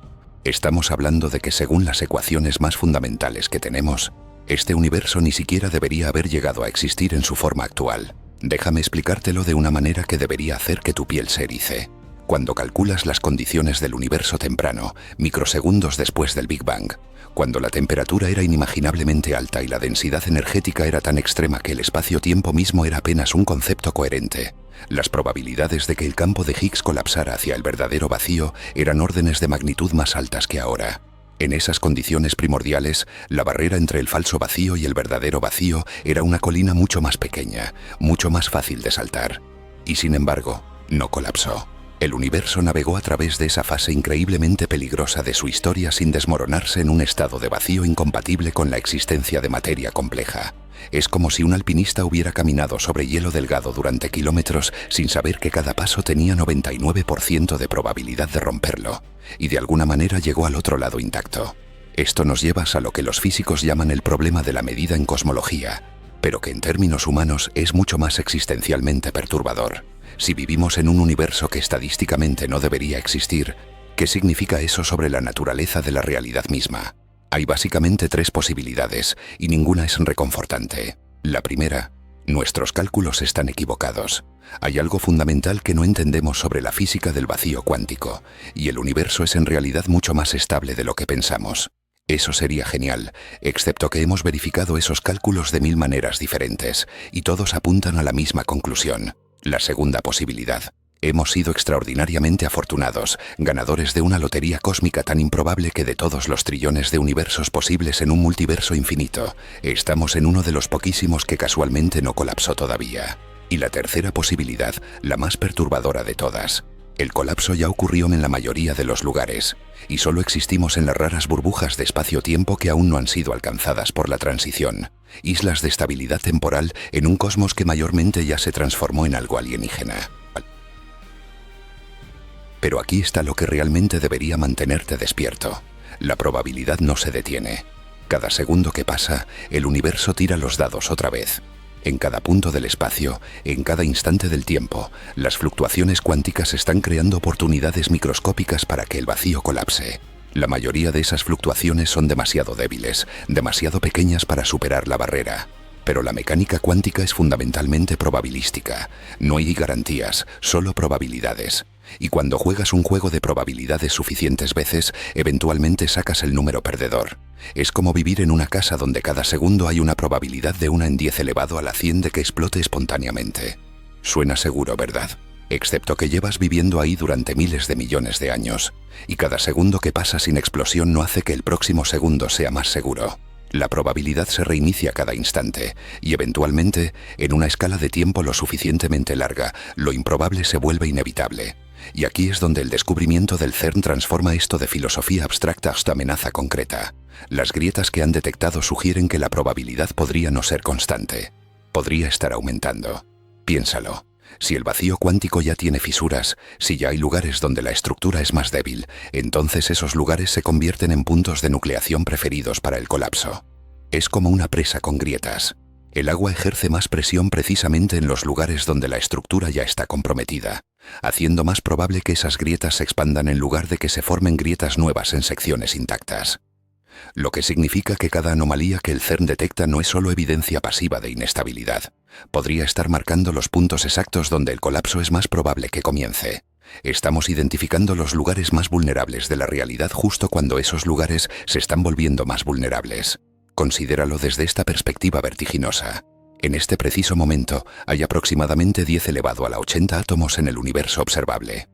Estamos hablando de que según las ecuaciones más fundamentales que tenemos, este universo ni siquiera debería haber llegado a existir en su forma actual. Déjame explicártelo de una manera que debería hacer que tu piel se erice. Cuando calculas las condiciones del universo temprano, microsegundos después del Big Bang, cuando la temperatura era inimaginablemente alta y la densidad energética era tan extrema que el espacio-tiempo mismo era apenas un concepto coherente, las probabilidades de que el campo de Higgs colapsara hacia el verdadero vacío eran órdenes de magnitud más altas que ahora. En esas condiciones primordiales, la barrera entre el falso vacío y el verdadero vacío era una colina mucho más pequeña, mucho más fácil de saltar. Y sin embargo, no colapsó. El universo navegó a través de esa fase increíblemente peligrosa de su historia sin desmoronarse en un estado de vacío incompatible con la existencia de materia compleja. Es como si un alpinista hubiera caminado sobre hielo delgado durante kilómetros sin saber que cada paso tenía 99% de probabilidad de romperlo, y de alguna manera llegó al otro lado intacto. Esto nos lleva a lo que los físicos llaman el problema de la medida en cosmología, pero que en términos humanos es mucho más existencialmente perturbador. Si vivimos en un universo que estadísticamente no debería existir, ¿qué significa eso sobre la naturaleza de la realidad misma? Hay básicamente 3 posibilidades, y ninguna es reconfortante. La primera, nuestros cálculos están equivocados. Hay algo fundamental que no entendemos sobre la física del vacío cuántico, y el universo es en realidad mucho más estable de lo que pensamos. Eso sería genial, excepto que hemos verificado esos cálculos de 1000 maneras diferentes, y todos apuntan a la misma conclusión. La segunda posibilidad. Hemos sido extraordinariamente afortunados, ganadores de una lotería cósmica tan improbable que de todos los trillones de universos posibles en un multiverso infinito, estamos en uno de los poquísimos que casualmente no colapsó todavía. Y la tercera posibilidad, la más perturbadora de todas. El colapso ya ocurrió en la mayoría de los lugares, y solo existimos en las raras burbujas de espacio-tiempo que aún no han sido alcanzadas por la transición, islas de estabilidad temporal en un cosmos que mayormente ya se transformó en algo alienígena. Pero aquí está lo que realmente debería mantenerte despierto. La probabilidad no se detiene. Cada segundo que pasa, el universo tira los dados otra vez. En cada punto del espacio, en cada instante del tiempo, las fluctuaciones cuánticas están creando oportunidades microscópicas para que el vacío colapse. La mayoría de esas fluctuaciones son demasiado débiles, demasiado pequeñas para superar la barrera. Pero la mecánica cuántica es fundamentalmente probabilística. No hay garantías, solo probabilidades. Y cuando juegas un juego de probabilidades suficientes veces, eventualmente sacas el número perdedor. Es como vivir en una casa donde cada segundo hay una probabilidad de 1 en 10 elevado a la 100 de que explote espontáneamente. Suena seguro, ¿verdad? Excepto que llevas viviendo ahí durante miles de millones de años, y cada segundo que pasa sin explosión no hace que el próximo segundo sea más seguro. La probabilidad se reinicia cada instante, y eventualmente, en una escala de tiempo lo suficientemente larga, lo improbable se vuelve inevitable. Y aquí es donde el descubrimiento del CERN transforma esto de filosofía abstracta hasta amenaza concreta. Las grietas que han detectado sugieren que la probabilidad podría no ser constante. Podría estar aumentando. Piénsalo. Si el vacío cuántico ya tiene fisuras, si ya hay lugares donde la estructura es más débil, entonces esos lugares se convierten en puntos de nucleación preferidos para el colapso. Es como una presa con grietas. El agua ejerce más presión precisamente en los lugares donde la estructura ya está comprometida, haciendo más probable que esas grietas se expandan en lugar de que se formen grietas nuevas en secciones intactas. Lo que significa que cada anomalía que el CERN detecta no es solo evidencia pasiva de inestabilidad. Podría estar marcando los puntos exactos donde el colapso es más probable que comience. Estamos identificando los lugares más vulnerables de la realidad justo cuando esos lugares se están volviendo más vulnerables. Considéralo desde esta perspectiva vertiginosa. En este preciso momento hay aproximadamente 10 elevado a la 80 átomos en el universo observable.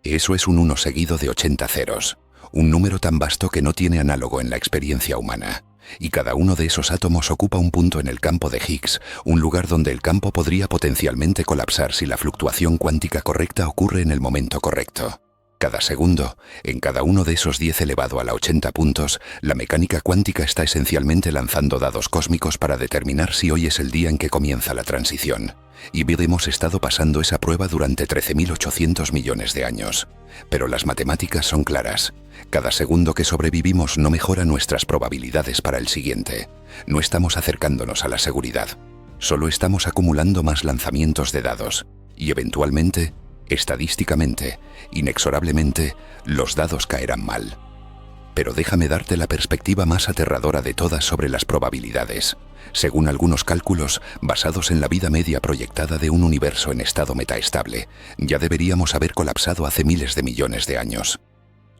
Eso es un 1 seguido de 80 ceros, un número tan vasto que no tiene análogo en la experiencia humana. Y cada uno de esos átomos ocupa un punto en el campo de Higgs, un lugar donde el campo podría potencialmente colapsar si la fluctuación cuántica correcta ocurre en el momento correcto. Cada segundo, en cada uno de esos 10 elevado a la 80 puntos, la mecánica cuántica está esencialmente lanzando dados cósmicos para determinar si hoy es el día en que comienza la transición. Y hemos estado pasando esa prueba durante 13.800 millones de años. Pero las matemáticas son claras. Cada segundo que sobrevivimos no mejora nuestras probabilidades para el siguiente. No estamos acercándonos a la seguridad. Solo estamos acumulando más lanzamientos de dados. Y eventualmente, estadísticamente, inexorablemente, los dados caerán mal. Pero déjame darte la perspectiva más aterradora de todas sobre las probabilidades. Según algunos cálculos, basados en la vida media proyectada de un universo en estado metaestable, ya deberíamos haber colapsado hace miles de millones de años.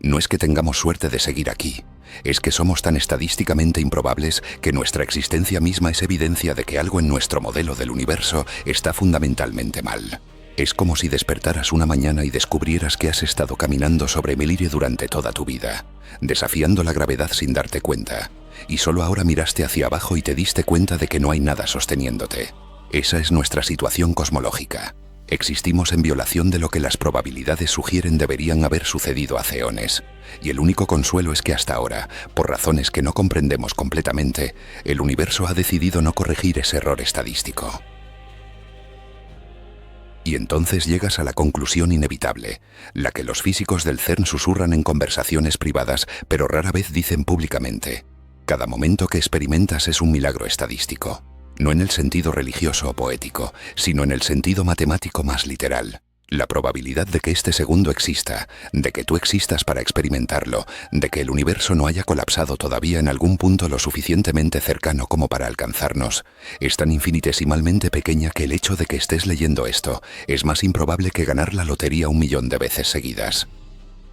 No es que tengamos suerte de seguir aquí, es que somos tan estadísticamente improbables que nuestra existencia misma es evidencia de que algo en nuestro modelo del universo está fundamentalmente mal. Es como si despertaras una mañana y descubrieras que has estado caminando sobre Melire durante toda tu vida, desafiando la gravedad sin darte cuenta, y solo ahora miraste hacia abajo y te diste cuenta de que no hay nada sosteniéndote. Esa es nuestra situación cosmológica. Existimos en violación de lo que las probabilidades sugieren deberían haber sucedido hace eones, y el único consuelo es que hasta ahora, por razones que no comprendemos completamente, el universo ha decidido no corregir ese error estadístico. Y entonces llegas a la conclusión inevitable, la que los físicos del CERN susurran en conversaciones privadas, pero rara vez dicen públicamente. Cada momento que experimentas es un milagro estadístico, no en el sentido religioso o poético, sino en el sentido matemático más literal. La probabilidad de que este segundo exista, de que tú existas para experimentarlo, de que el universo no haya colapsado todavía en algún punto lo suficientemente cercano como para alcanzarnos, es tan infinitesimalmente pequeña que el hecho de que estés leyendo esto es más improbable que ganar la lotería 1 millón de veces seguidas.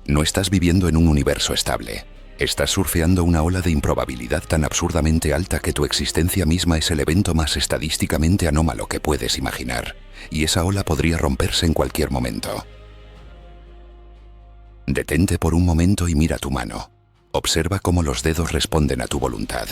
No estás viviendo en un universo estable. Estás surfeando una ola de improbabilidad tan absurdamente alta que tu existencia misma es el evento más estadísticamente anómalo que puedes imaginar, y esa ola podría romperse en cualquier momento. Detente por un momento y mira tu mano. Observa cómo los dedos responden a tu voluntad,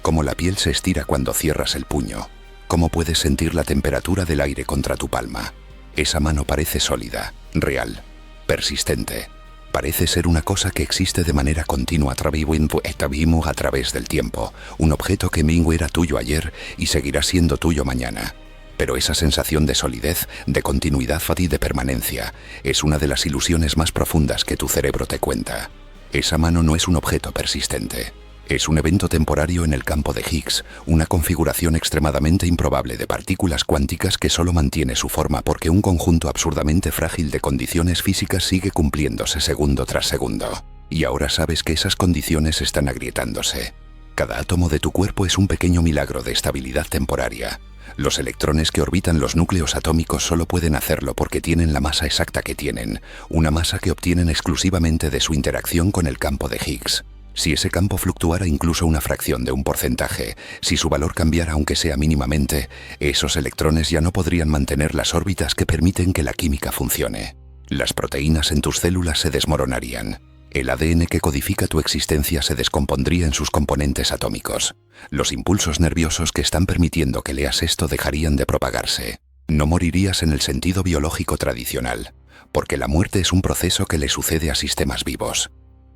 cómo la piel se estira cuando cierras el puño, cómo puedes sentir la temperatura del aire contra tu palma. Esa mano parece sólida, real, persistente. Parece ser una cosa que existe de manera continua a través del tiempo, un objeto que era tuyo ayer y seguirá siendo tuyo mañana. Pero esa sensación de solidez, de continuidad y de permanencia, es una de las ilusiones más profundas que tu cerebro te cuenta. Esa mano no es un objeto persistente. Es un evento temporario en el campo de Higgs, una configuración extremadamente improbable de partículas cuánticas que solo mantiene su forma porque un conjunto absurdamente frágil de condiciones físicas sigue cumpliéndose segundo tras segundo. Y ahora sabes que esas condiciones están agrietándose. Cada átomo de tu cuerpo es un pequeño milagro de estabilidad temporaria. Los electrones que orbitan los núcleos atómicos solo pueden hacerlo porque tienen la masa exacta que tienen, una masa que obtienen exclusivamente de su interacción con el campo de Higgs. Si ese campo fluctuara incluso una fracción de un porcentaje, si su valor cambiara aunque sea mínimamente, esos electrones ya no podrían mantener las órbitas que permiten que la química funcione. Las proteínas en tus células se desmoronarían. El ADN que codifica tu existencia se descompondría en sus componentes atómicos. Los impulsos nerviosos que están permitiendo que leas esto dejarían de propagarse. No morirías en el sentido biológico tradicional, porque la muerte es un proceso que le sucede a sistemas vivos.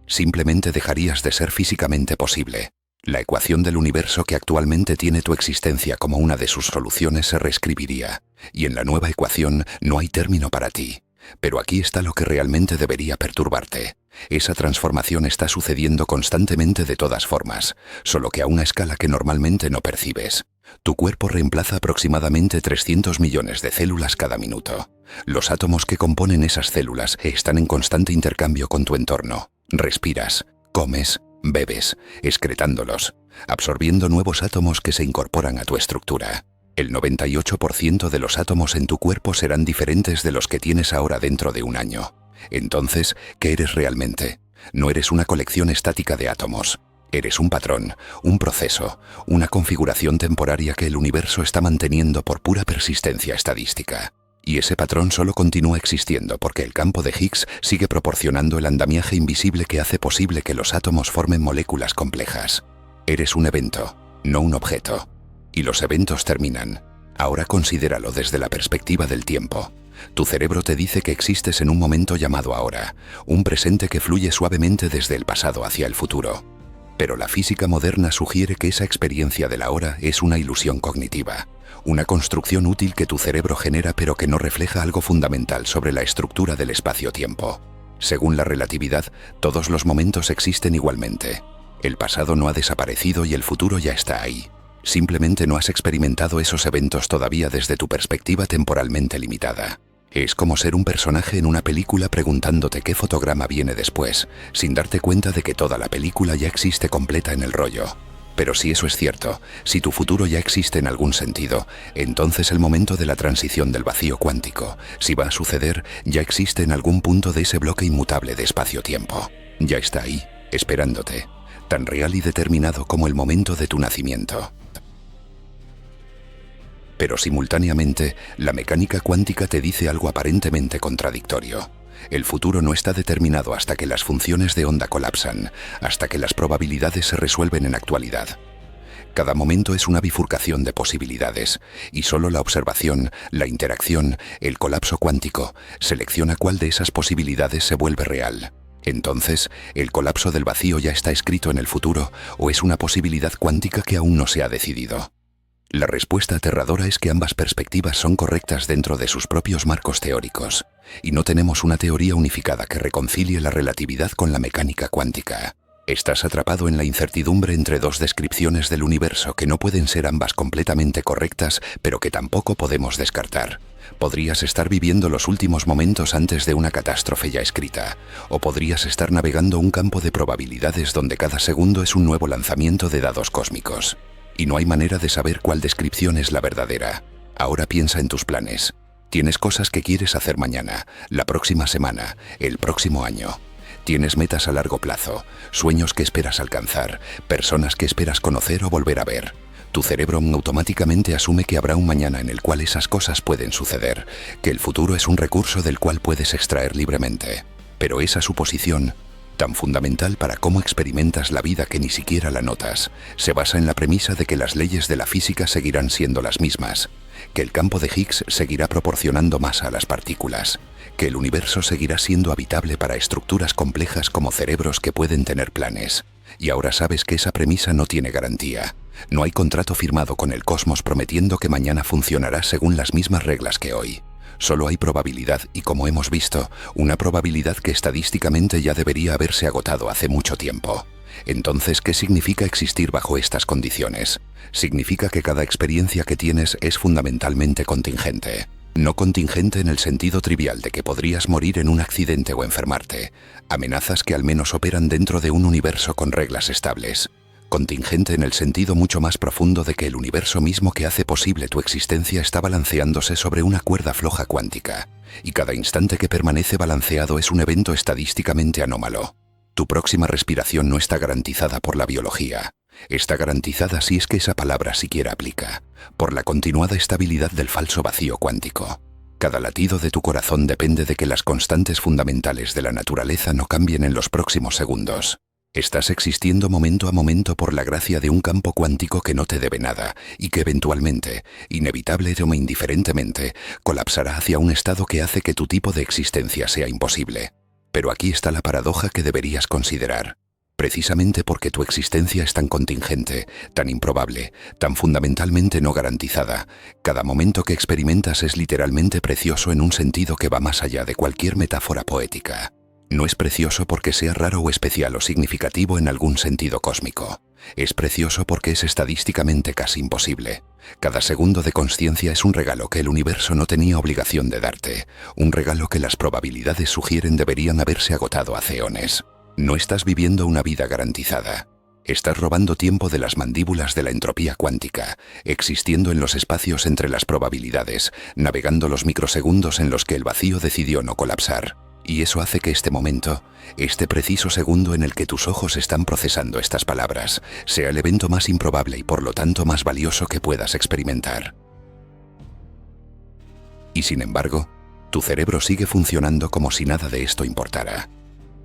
Simplemente dejarías de ser físicamente posible. La ecuación del universo que actualmente tiene tu existencia como una de sus soluciones se reescribiría, y en la nueva ecuación no hay término para ti. Pero aquí está lo que realmente debería perturbarte. Esa transformación está sucediendo constantemente de todas formas, solo que a una escala que normalmente no percibes. Tu cuerpo reemplaza aproximadamente 300 millones de células cada minuto. Los átomos que componen esas células están en constante intercambio con tu entorno. Respiras, comes, bebes, excretándolos, absorbiendo nuevos átomos que se incorporan a tu estructura. El 98% de los átomos en tu cuerpo serán diferentes de los que tienes ahora dentro de un año. Entonces, ¿qué eres realmente? No eres una colección estática de átomos. Eres un patrón, un proceso, una configuración temporaria que el universo está manteniendo por pura persistencia estadística. Y ese patrón solo continúa existiendo porque el campo de Higgs sigue proporcionando el andamiaje invisible que hace posible que los átomos formen moléculas complejas. Eres un evento, no un objeto. Y los eventos terminan. Ahora considéralo desde la perspectiva del tiempo. Tu cerebro te dice que existes en un momento llamado ahora, un presente que fluye suavemente desde el pasado hacia el futuro. Pero la física moderna sugiere que esa experiencia del ahora es una ilusión cognitiva, una construcción útil que tu cerebro genera pero que no refleja algo fundamental sobre la estructura del espacio-tiempo. Según la relatividad, todos los momentos existen igualmente. El pasado no ha desaparecido y el futuro ya está ahí. Simplemente no has experimentado esos eventos todavía desde tu perspectiva temporalmente limitada. Es como ser un personaje en una película preguntándote qué fotograma viene después, sin darte cuenta de que toda la película ya existe completa en el rollo. Pero si eso es cierto, si tu futuro ya existe en algún sentido, entonces el momento de la transición del vacío cuántico, si va a suceder, ya existe en algún punto de ese bloque inmutable de espacio-tiempo. Ya está ahí, esperándote, tan real y determinado como el momento de tu nacimiento. Pero simultáneamente, la mecánica cuántica te dice algo aparentemente contradictorio. El futuro no está determinado hasta que las funciones de onda colapsan, hasta que las probabilidades se resuelven en actualidad. Cada momento es una bifurcación de posibilidades, y solo la observación, la interacción, el colapso cuántico, selecciona cuál de esas posibilidades se vuelve real. Entonces, ¿el colapso del vacío ya está escrito en el futuro o es una posibilidad cuántica que aún no se ha decidido? La respuesta aterradora es que ambas perspectivas son correctas dentro de sus propios marcos teóricos, y no tenemos una teoría unificada que reconcilie la relatividad con la mecánica cuántica. Estás atrapado en la incertidumbre entre dos descripciones del universo que no pueden ser ambas completamente correctas, pero que tampoco podemos descartar. Podrías estar viviendo los últimos momentos antes de una catástrofe ya escrita, o podrías estar navegando un campo de probabilidades donde cada segundo es un nuevo lanzamiento de dados cósmicos. Y no hay manera de saber cuál descripción es la verdadera. Ahora piensa en tus planes. Tienes cosas que quieres hacer mañana, la próxima semana, el próximo año. Tienes metas a largo plazo, sueños que esperas alcanzar, personas que esperas conocer o volver a ver. Tu cerebro automáticamente asume que habrá un mañana en el cual esas cosas pueden suceder, que el futuro es un recurso del cual puedes extraer libremente. Pero esa suposición, tan fundamental para cómo experimentas la vida que ni siquiera la notas, se basa en la premisa de que las leyes de la física seguirán siendo las mismas, que el campo de Higgs seguirá proporcionando masa a las partículas, que el universo seguirá siendo habitable para estructuras complejas como cerebros que pueden tener planes. Y ahora sabes que esa premisa no tiene garantía. No hay contrato firmado con el cosmos prometiendo que mañana funcionará según las mismas reglas que hoy. Solo hay probabilidad y, como hemos visto, una probabilidad que estadísticamente ya debería haberse agotado hace mucho tiempo. Entonces, ¿qué significa existir bajo estas condiciones? Significa que cada experiencia que tienes es fundamentalmente contingente. No contingente en el sentido trivial de que podrías morir en un accidente o enfermarte. Amenazas que al menos operan dentro de un universo con reglas estables. Contingente en el sentido mucho más profundo de que el universo mismo que hace posible tu existencia está balanceándose sobre una cuerda floja cuántica, y cada instante que permanece balanceado es un evento estadísticamente anómalo. Tu próxima respiración no está garantizada por la biología. Está garantizada, si es que esa palabra siquiera aplica, por la continuada estabilidad del falso vacío cuántico. Cada latido de tu corazón depende de que las constantes fundamentales de la naturaleza no cambien en los próximos segundos. Estás existiendo momento a momento por la gracia de un campo cuántico que no te debe nada y que eventualmente, inevitable o indiferentemente, colapsará hacia un estado que hace que tu tipo de existencia sea imposible. Pero aquí está la paradoja que deberías considerar. Precisamente porque tu existencia es tan contingente, tan improbable, tan fundamentalmente no garantizada, cada momento que experimentas es literalmente precioso en un sentido que va más allá de cualquier metáfora poética. No es precioso porque sea raro o especial o significativo en algún sentido cósmico. Es precioso porque es estadísticamente casi imposible. Cada segundo de consciencia es un regalo que el universo no tenía obligación de darte, un regalo que las probabilidades sugieren deberían haberse agotado hace eones. No estás viviendo una vida garantizada. Estás robando tiempo de las mandíbulas de la entropía cuántica, existiendo en los espacios entre las probabilidades, navegando los microsegundos en los que el vacío decidió no colapsar. Y eso hace que este momento, este preciso segundo en el que tus ojos están procesando estas palabras, sea el evento más improbable y por lo tanto más valioso que puedas experimentar. Y sin embargo, tu cerebro sigue funcionando como si nada de esto importara.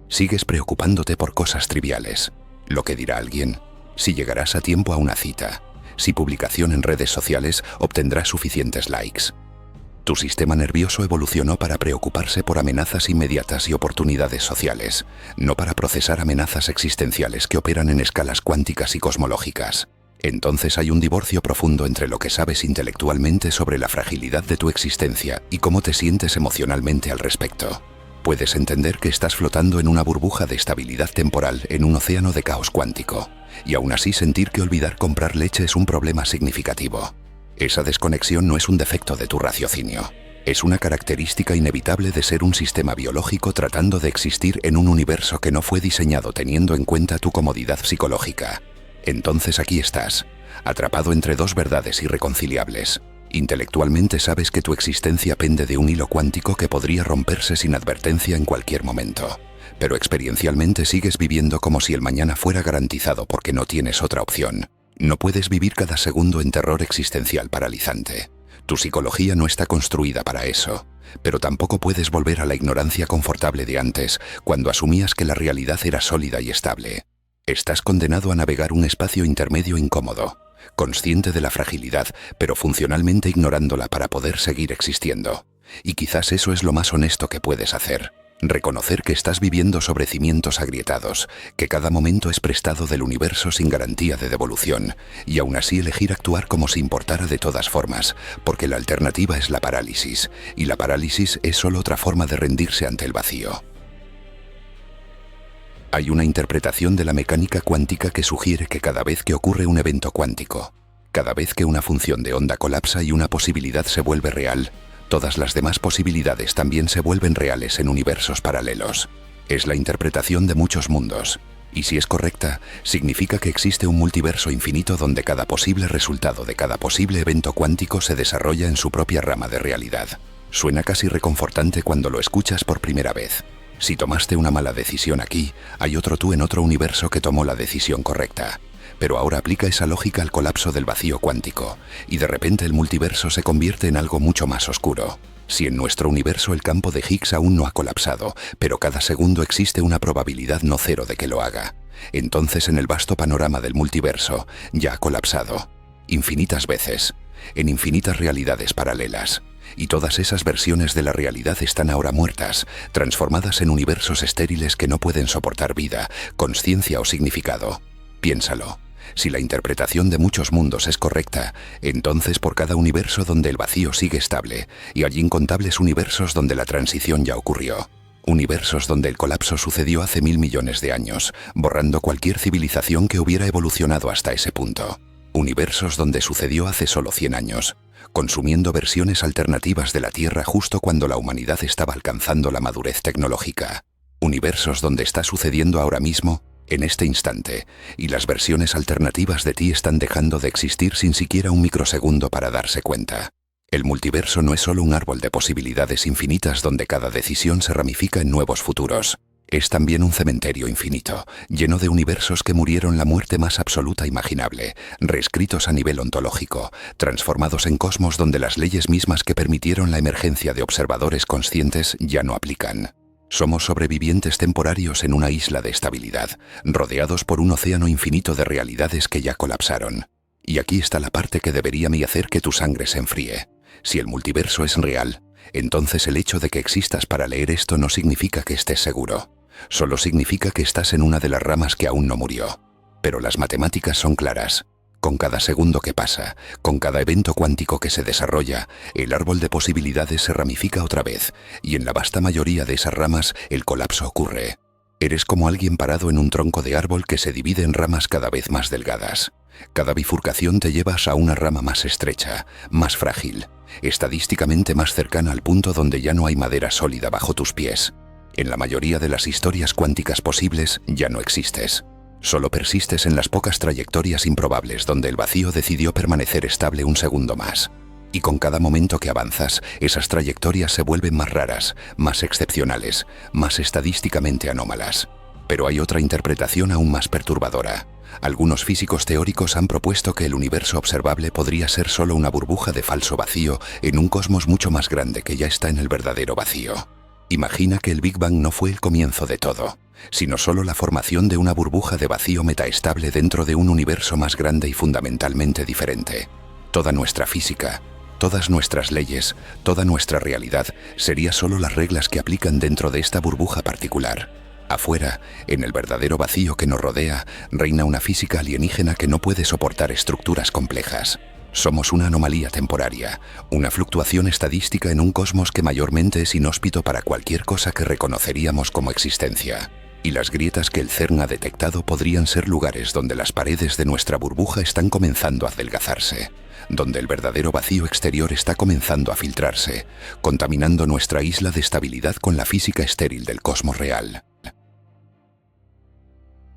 Sigues preocupándote por cosas triviales. Lo que dirá alguien, si llegarás a tiempo a una cita, si publicación en redes sociales obtendrá suficientes likes. Tu sistema nervioso evolucionó para preocuparse por amenazas inmediatas y oportunidades sociales, no para procesar amenazas existenciales que operan en escalas cuánticas y cosmológicas. Entonces hay un divorcio profundo entre lo que sabes intelectualmente sobre la fragilidad de tu existencia y cómo te sientes emocionalmente al respecto. Puedes entender que estás flotando en una burbuja de estabilidad temporal en un océano de caos cuántico, y aún así sentir que olvidar comprar leche es un problema significativo. Esa desconexión no es un defecto de tu raciocinio. Es una característica inevitable de ser un sistema biológico tratando de existir en un universo que no fue diseñado teniendo en cuenta tu comodidad psicológica. Entonces aquí estás, atrapado entre dos verdades irreconciliables. Intelectualmente sabes que tu existencia pende de un hilo cuántico que podría romperse sin advertencia en cualquier momento. Pero experiencialmente sigues viviendo como si el mañana fuera garantizado porque no tienes otra opción. No puedes vivir cada segundo en terror existencial paralizante. Tu psicología no está construida para eso, pero tampoco puedes volver a la ignorancia confortable de antes, cuando asumías que la realidad era sólida y estable. Estás condenado a navegar un espacio intermedio incómodo, consciente de la fragilidad, pero funcionalmente ignorándola para poder seguir existiendo. Y quizás eso es lo más honesto que puedes hacer. Reconocer que estás viviendo sobre cimientos agrietados, que cada momento es prestado del universo sin garantía de devolución, y aún así elegir actuar como si importara de todas formas, porque la alternativa es la parálisis, y la parálisis es solo otra forma de rendirse ante el vacío. Hay una interpretación de la mecánica cuántica que sugiere que cada vez que ocurre un evento cuántico, cada vez que una función de onda colapsa y una posibilidad se vuelve real, todas las demás posibilidades también se vuelven reales en universos paralelos. Es la interpretación de muchos mundos, y si es correcta, significa que existe un multiverso infinito donde cada posible resultado de cada posible evento cuántico se desarrolla en su propia rama de realidad. Suena casi reconfortante cuando lo escuchas por primera vez. Si tomaste una mala decisión aquí, hay otro tú en otro universo que tomó la decisión correcta. Pero ahora aplica esa lógica al colapso del vacío cuántico, y de repente el multiverso se convierte en algo mucho más oscuro. Si en nuestro universo el campo de Higgs aún no ha colapsado, pero cada segundo existe una probabilidad no cero de que lo haga, entonces en el vasto panorama del multiverso ya ha colapsado. Infinitas veces, en infinitas realidades paralelas. Y todas esas versiones de la realidad están ahora muertas, transformadas en universos estériles que no pueden soportar vida, consciencia o significado. Piénsalo. Si la interpretación de muchos mundos es correcta, entonces por cada universo donde el vacío sigue estable, y hay incontables universos donde la transición ya ocurrió. Universos donde el colapso sucedió hace 1000 millones de años, borrando cualquier civilización que hubiera evolucionado hasta ese punto. Universos donde sucedió hace solo 100 años, consumiendo versiones alternativas de la Tierra justo cuando la humanidad estaba alcanzando la madurez tecnológica. Universos donde está sucediendo ahora mismo, en este instante, y las versiones alternativas de ti están dejando de existir sin siquiera un microsegundo para darse cuenta. El multiverso no es solo un árbol de posibilidades infinitas donde cada decisión se ramifica en nuevos futuros. Es también un cementerio infinito, lleno de universos que murieron la muerte más absoluta imaginable, reescritos a nivel ontológico, transformados en cosmos donde las leyes mismas que permitieron la emergencia de observadores conscientes ya no aplican. Somos sobrevivientes temporarios en una isla de estabilidad, rodeados por un océano infinito de realidades que ya colapsaron. Y aquí está la parte que debería hacer que tu sangre se enfríe. Si el multiverso es real, entonces el hecho de que existas para leer esto no significa que estés seguro. Solo significa que estás en una de las ramas que aún no murió. Pero las matemáticas son claras. Con cada segundo que pasa, con cada evento cuántico que se desarrolla, el árbol de posibilidades se ramifica otra vez, y en la vasta mayoría de esas ramas el colapso ocurre. Eres como alguien parado en un tronco de árbol que se divide en ramas cada vez más delgadas. Cada bifurcación te llevas a una rama más estrecha, más frágil, estadísticamente más cercana al punto donde ya no hay madera sólida bajo tus pies. En la mayoría de las historias cuánticas posibles ya no existes. Solo persistes en las pocas trayectorias improbables donde el vacío decidió permanecer estable un segundo más. Y con cada momento que avanzas, esas trayectorias se vuelven más raras, más excepcionales, más estadísticamente anómalas. Pero hay otra interpretación aún más perturbadora. Algunos físicos teóricos han propuesto que el universo observable podría ser solo una burbuja de falso vacío en un cosmos mucho más grande que ya está en el verdadero vacío. Imagina que el Big Bang no fue el comienzo de todo, sino solo la formación de una burbuja de vacío metaestable dentro de un universo más grande y fundamentalmente diferente. Toda nuestra física, todas nuestras leyes, toda nuestra realidad sería solo las reglas que aplican dentro de esta burbuja particular. Afuera, en el verdadero vacío que nos rodea, reina una física alienígena que no puede soportar estructuras complejas. Somos una anomalía temporaria, una fluctuación estadística en un cosmos que mayormente es inhóspito para cualquier cosa que reconoceríamos como existencia. Y las grietas que el CERN ha detectado podrían ser lugares donde las paredes de nuestra burbuja están comenzando a adelgazarse, donde el verdadero vacío exterior está comenzando a filtrarse, contaminando nuestra isla de estabilidad con la física estéril del cosmos real.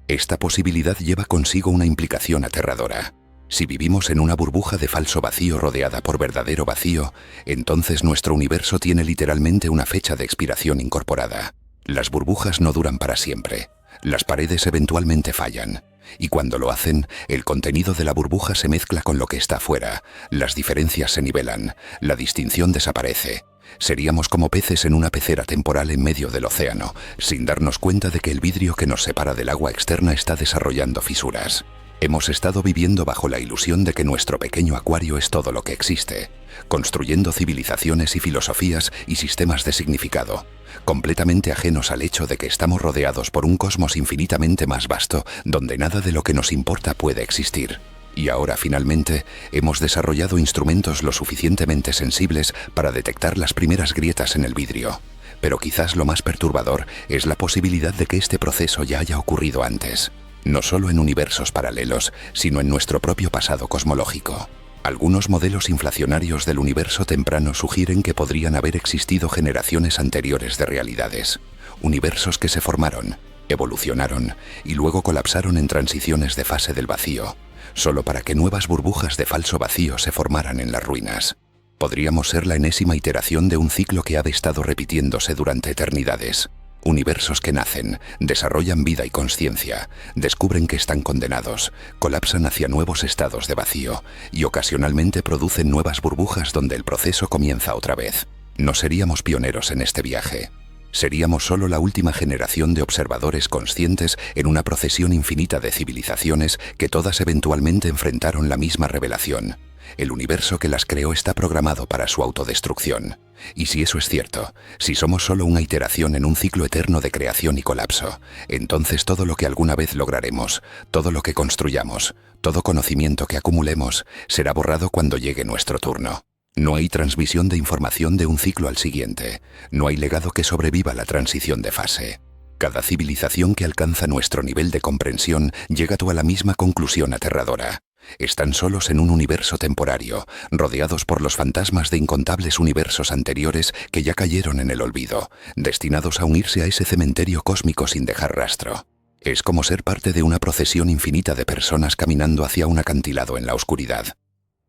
Esta posibilidad lleva consigo una implicación aterradora. Si vivimos en una burbuja de falso vacío rodeada por verdadero vacío, entonces nuestro universo tiene literalmente una fecha de expiración incorporada. Las burbujas no duran para siempre. Las paredes eventualmente fallan. Y cuando lo hacen, el contenido de la burbuja se mezcla con lo que está afuera, las diferencias se nivelan, la distinción desaparece. Seríamos como peces en una pecera temporal en medio del océano, sin darnos cuenta de que el vidrio que nos separa del agua externa está desarrollando fisuras. Hemos estado viviendo bajo la ilusión de que nuestro pequeño acuario es todo lo que existe, construyendo civilizaciones y filosofías y sistemas de significado, completamente ajenos al hecho de que estamos rodeados por un cosmos infinitamente más vasto, donde nada de lo que nos importa puede existir. Y ahora finalmente hemos desarrollado instrumentos lo suficientemente sensibles para detectar las primeras grietas en el vidrio. Pero quizás lo más perturbador es la posibilidad de que este proceso ya haya ocurrido antes, no solo en universos paralelos, sino en nuestro propio pasado cosmológico. Algunos modelos inflacionarios del universo temprano sugieren que podrían haber existido generaciones anteriores de realidades, universos que se formaron, evolucionaron y luego colapsaron en transiciones de fase del vacío, solo para que nuevas burbujas de falso vacío se formaran en las ruinas. Podríamos ser la enésima iteración de un ciclo que ha estado repitiéndose durante eternidades. Universos que nacen, desarrollan vida y consciencia, descubren que están condenados, colapsan hacia nuevos estados de vacío y ocasionalmente producen nuevas burbujas donde el proceso comienza otra vez. No seríamos pioneros en este viaje. Seríamos solo la última generación de observadores conscientes en una procesión infinita de civilizaciones que todas eventualmente enfrentaron la misma revelación. El universo que las creó está programado para su autodestrucción. Y si eso es cierto, si somos solo una iteración en un ciclo eterno de creación y colapso, entonces todo lo que alguna vez lograremos, todo lo que construyamos, todo conocimiento que acumulemos, será borrado cuando llegue nuestro turno. No hay transmisión de información de un ciclo al siguiente, no hay legado que sobreviva la transición de fase. Cada civilización que alcanza nuestro nivel de comprensión llega a la misma conclusión aterradora. Están solos en un universo temporario, rodeados por los fantasmas de incontables universos anteriores que ya cayeron en el olvido, destinados a unirse a ese cementerio cósmico sin dejar rastro. Es como ser parte de una procesión infinita de personas caminando hacia un acantilado en la oscuridad.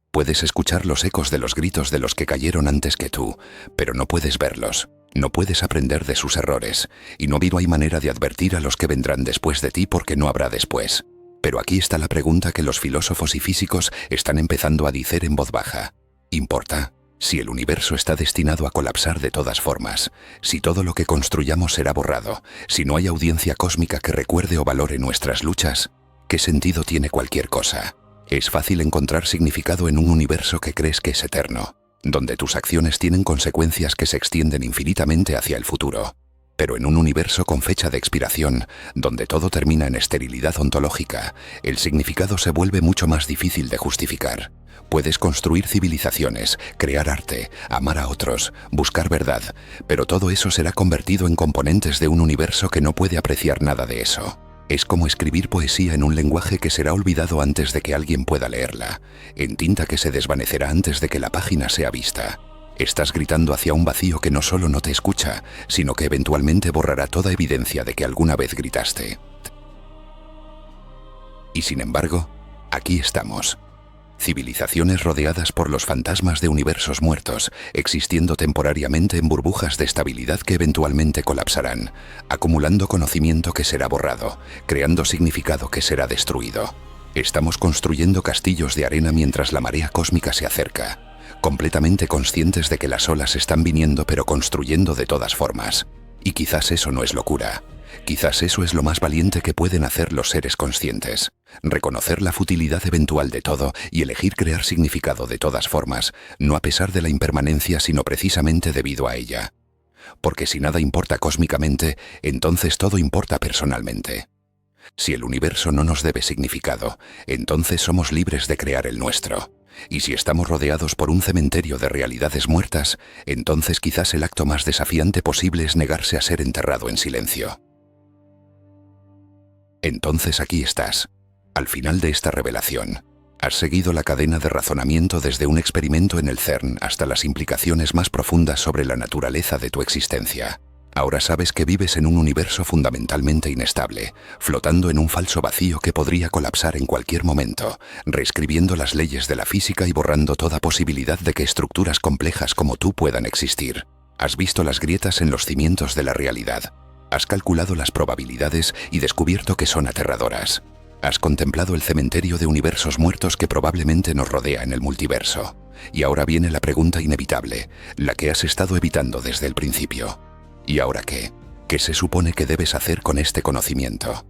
Puedes escuchar los ecos de los gritos de los que cayeron antes que tú, pero no puedes verlos, no puedes aprender de sus errores, y no hay manera de advertir a los que vendrán después de ti porque no habrá después. Pero aquí está la pregunta que los filósofos y físicos están empezando a decir en voz baja. ¿Importa? Si el universo está destinado a colapsar de todas formas, si todo lo que construyamos será borrado, si no hay audiencia cósmica que recuerde o valore nuestras luchas, ¿qué sentido tiene cualquier cosa? Es fácil encontrar significado en un universo que crees que es eterno, donde tus acciones tienen consecuencias que se extienden infinitamente hacia el futuro. Pero en un universo con fecha de expiración, donde todo termina en esterilidad ontológica, el significado se vuelve mucho más difícil de justificar. Puedes construir civilizaciones, crear arte, amar a otros, buscar verdad, pero todo eso será convertido en componentes de un universo que no puede apreciar nada de eso. Es como escribir poesía en un lenguaje que será olvidado antes de que alguien pueda leerla, en tinta que se desvanecerá antes de que la página sea vista. Estás gritando hacia un vacío que no solo no te escucha, sino que eventualmente borrará toda evidencia de que alguna vez gritaste. Y sin embargo, aquí estamos. Civilizaciones rodeadas por los fantasmas de universos muertos, existiendo temporariamente en burbujas de estabilidad que eventualmente colapsarán, acumulando conocimiento que será borrado, creando significado que será destruido. Estamos construyendo castillos de arena mientras la marea cósmica se acerca, completamente conscientes de que las olas están viniendo pero construyendo de todas formas. Y quizás eso no es locura. Quizás eso es lo más valiente que pueden hacer los seres conscientes. Reconocer la futilidad eventual de todo y elegir crear significado de todas formas, no a pesar de la impermanencia sino precisamente debido a ella. Porque si nada importa cósmicamente, entonces todo importa personalmente. Si el universo no nos debe significado, entonces somos libres de crear el nuestro. Y si estamos rodeados por un cementerio de realidades muertas, entonces quizás el acto más desafiante posible es negarse a ser enterrado en silencio. Entonces aquí estás, al final de esta revelación. Has seguido la cadena de razonamiento desde un experimento en el CERN hasta las implicaciones más profundas sobre la naturaleza de tu existencia. Ahora sabes que vives en un universo fundamentalmente inestable, flotando en un falso vacío que podría colapsar en cualquier momento, reescribiendo las leyes de la física y borrando toda posibilidad de que estructuras complejas como tú puedan existir. Has visto las grietas en los cimientos de la realidad. Has calculado las probabilidades y descubierto que son aterradoras. Has contemplado el cementerio de universos muertos que probablemente nos rodea en el multiverso. Y ahora viene la pregunta inevitable, la que has estado evitando desde el principio. ¿Y ahora qué? ¿Qué se supone que debes hacer con este conocimiento?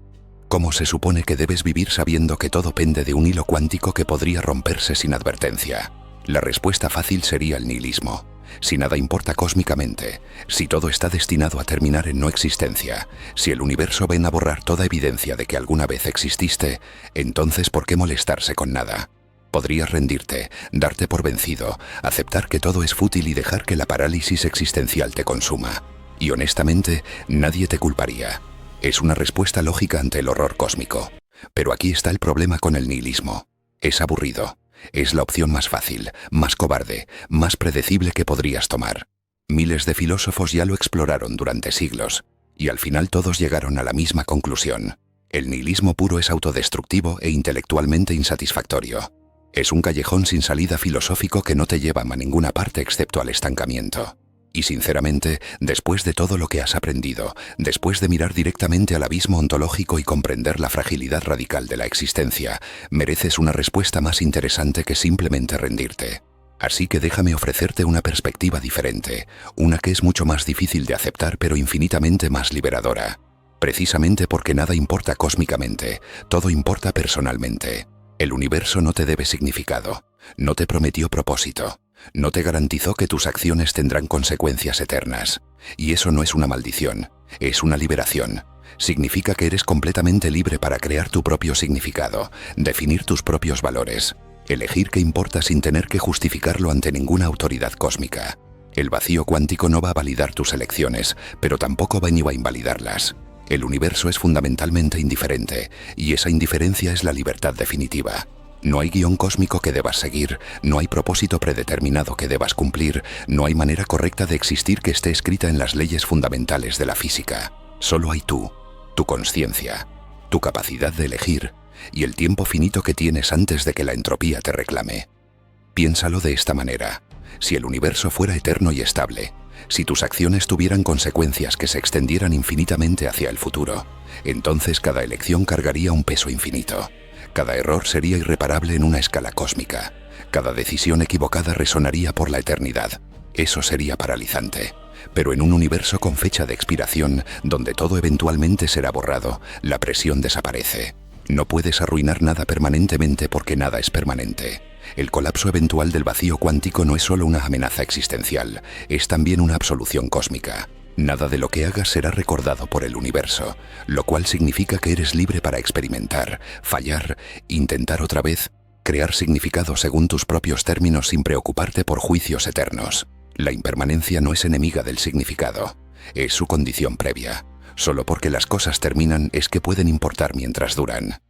¿Cómo se supone que debes vivir sabiendo que todo pende de un hilo cuántico que podría romperse sin advertencia? La respuesta fácil sería el nihilismo. Si nada importa cósmicamente, si todo está destinado a terminar en no existencia, si el universo ven a borrar toda evidencia de que alguna vez exististe, entonces ¿por qué molestarse con nada? Podrías rendirte, darte por vencido, aceptar que todo es fútil y dejar que la parálisis existencial te consuma. Y honestamente, nadie te culparía. Es una respuesta lógica ante el horror cósmico. Pero aquí está el problema con el nihilismo. Es aburrido. Es la opción más fácil, más cobarde, más predecible que podrías tomar. Miles de filósofos ya lo exploraron durante siglos, y al final todos llegaron a la misma conclusión. El nihilismo puro es autodestructivo e intelectualmente insatisfactorio. Es un callejón sin salida filosófico que no te lleva a ninguna parte excepto al estancamiento. Y sinceramente, después de todo lo que has aprendido, después de mirar directamente al abismo ontológico y comprender la fragilidad radical de la existencia, mereces una respuesta más interesante que simplemente rendirte. Así que déjame ofrecerte una perspectiva diferente, una que es mucho más difícil de aceptar pero infinitamente más liberadora. Precisamente porque nada importa cósmicamente, todo importa personalmente. El universo no te debe significado, no te prometió propósito. No te garantizó que tus acciones tendrán consecuencias eternas. Y eso no es una maldición, es una liberación. Significa que eres completamente libre para crear tu propio significado, definir tus propios valores, elegir qué importa sin tener que justificarlo ante ninguna autoridad cósmica. El vacío cuántico no va a validar tus elecciones, pero tampoco va ni a invalidarlas. El universo es fundamentalmente indiferente, y esa indiferencia es la libertad definitiva. No hay guión cósmico que debas seguir, no hay propósito predeterminado que debas cumplir, no hay manera correcta de existir que esté escrita en las leyes fundamentales de la física. Solo hay tú, tu consciencia, tu capacidad de elegir y el tiempo finito que tienes antes de que la entropía te reclame. Piénsalo de esta manera. Si el universo fuera eterno y estable, si tus acciones tuvieran consecuencias que se extendieran infinitamente hacia el futuro, entonces cada elección cargaría un peso infinito. Cada error sería irreparable en una escala cósmica. Cada decisión equivocada resonaría por la eternidad. Eso sería paralizante. Pero en un universo con fecha de expiración, donde todo eventualmente será borrado, la presión desaparece. No puedes arruinar nada permanentemente porque nada es permanente. El colapso eventual del vacío cuántico no es solo una amenaza existencial, es también una absolución cósmica. Nada de lo que hagas será recordado por el universo, lo cual significa que eres libre para experimentar, fallar, intentar otra vez, crear significado según tus propios términos sin preocuparte por juicios eternos. La impermanencia no es enemiga del significado, es su condición previa. Solo porque las cosas terminan es que pueden importar mientras duran.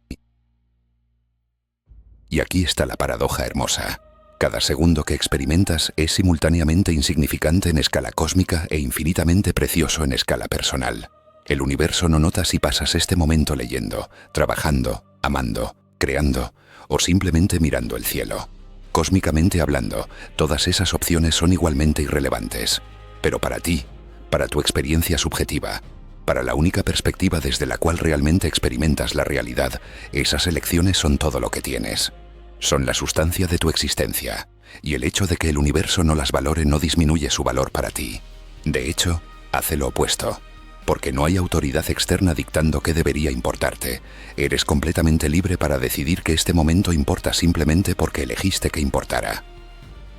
Y aquí está la paradoja hermosa. Cada segundo que experimentas es simultáneamente insignificante en escala cósmica e infinitamente precioso en escala personal. El universo no nota si pasas este momento leyendo, trabajando, amando, creando o simplemente mirando el cielo. Cósmicamente hablando, todas esas opciones son igualmente irrelevantes. Pero para ti, para tu experiencia subjetiva, para la única perspectiva desde la cual realmente experimentas la realidad, esas elecciones son todo lo que tienes. Son la sustancia de tu existencia, y el hecho de que el universo no las valore no disminuye su valor para ti. De hecho, hace lo opuesto. Porque no hay autoridad externa dictando qué debería importarte. Eres completamente libre para decidir que este momento importa simplemente porque elegiste que importara.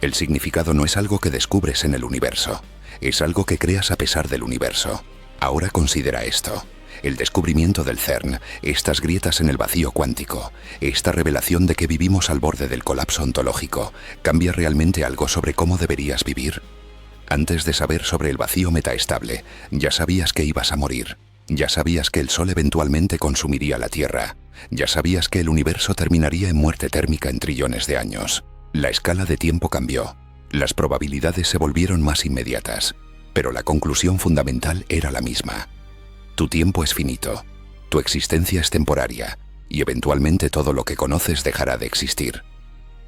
El significado no es algo que descubres en el universo, es algo que creas a pesar del universo. Ahora considera esto. El descubrimiento del CERN, estas grietas en el vacío cuántico, esta revelación de que vivimos al borde del colapso ontológico, ¿cambia realmente algo sobre cómo deberías vivir? Antes de saber sobre el vacío metaestable, ya sabías que ibas a morir. Ya sabías que el Sol eventualmente consumiría la Tierra. Ya sabías que el universo terminaría en muerte térmica en trillones de años. La escala de tiempo cambió. Las probabilidades se volvieron más inmediatas. Pero la conclusión fundamental era la misma. Tu tiempo es finito. Tu existencia es temporaria. Y eventualmente todo lo que conoces dejará de existir.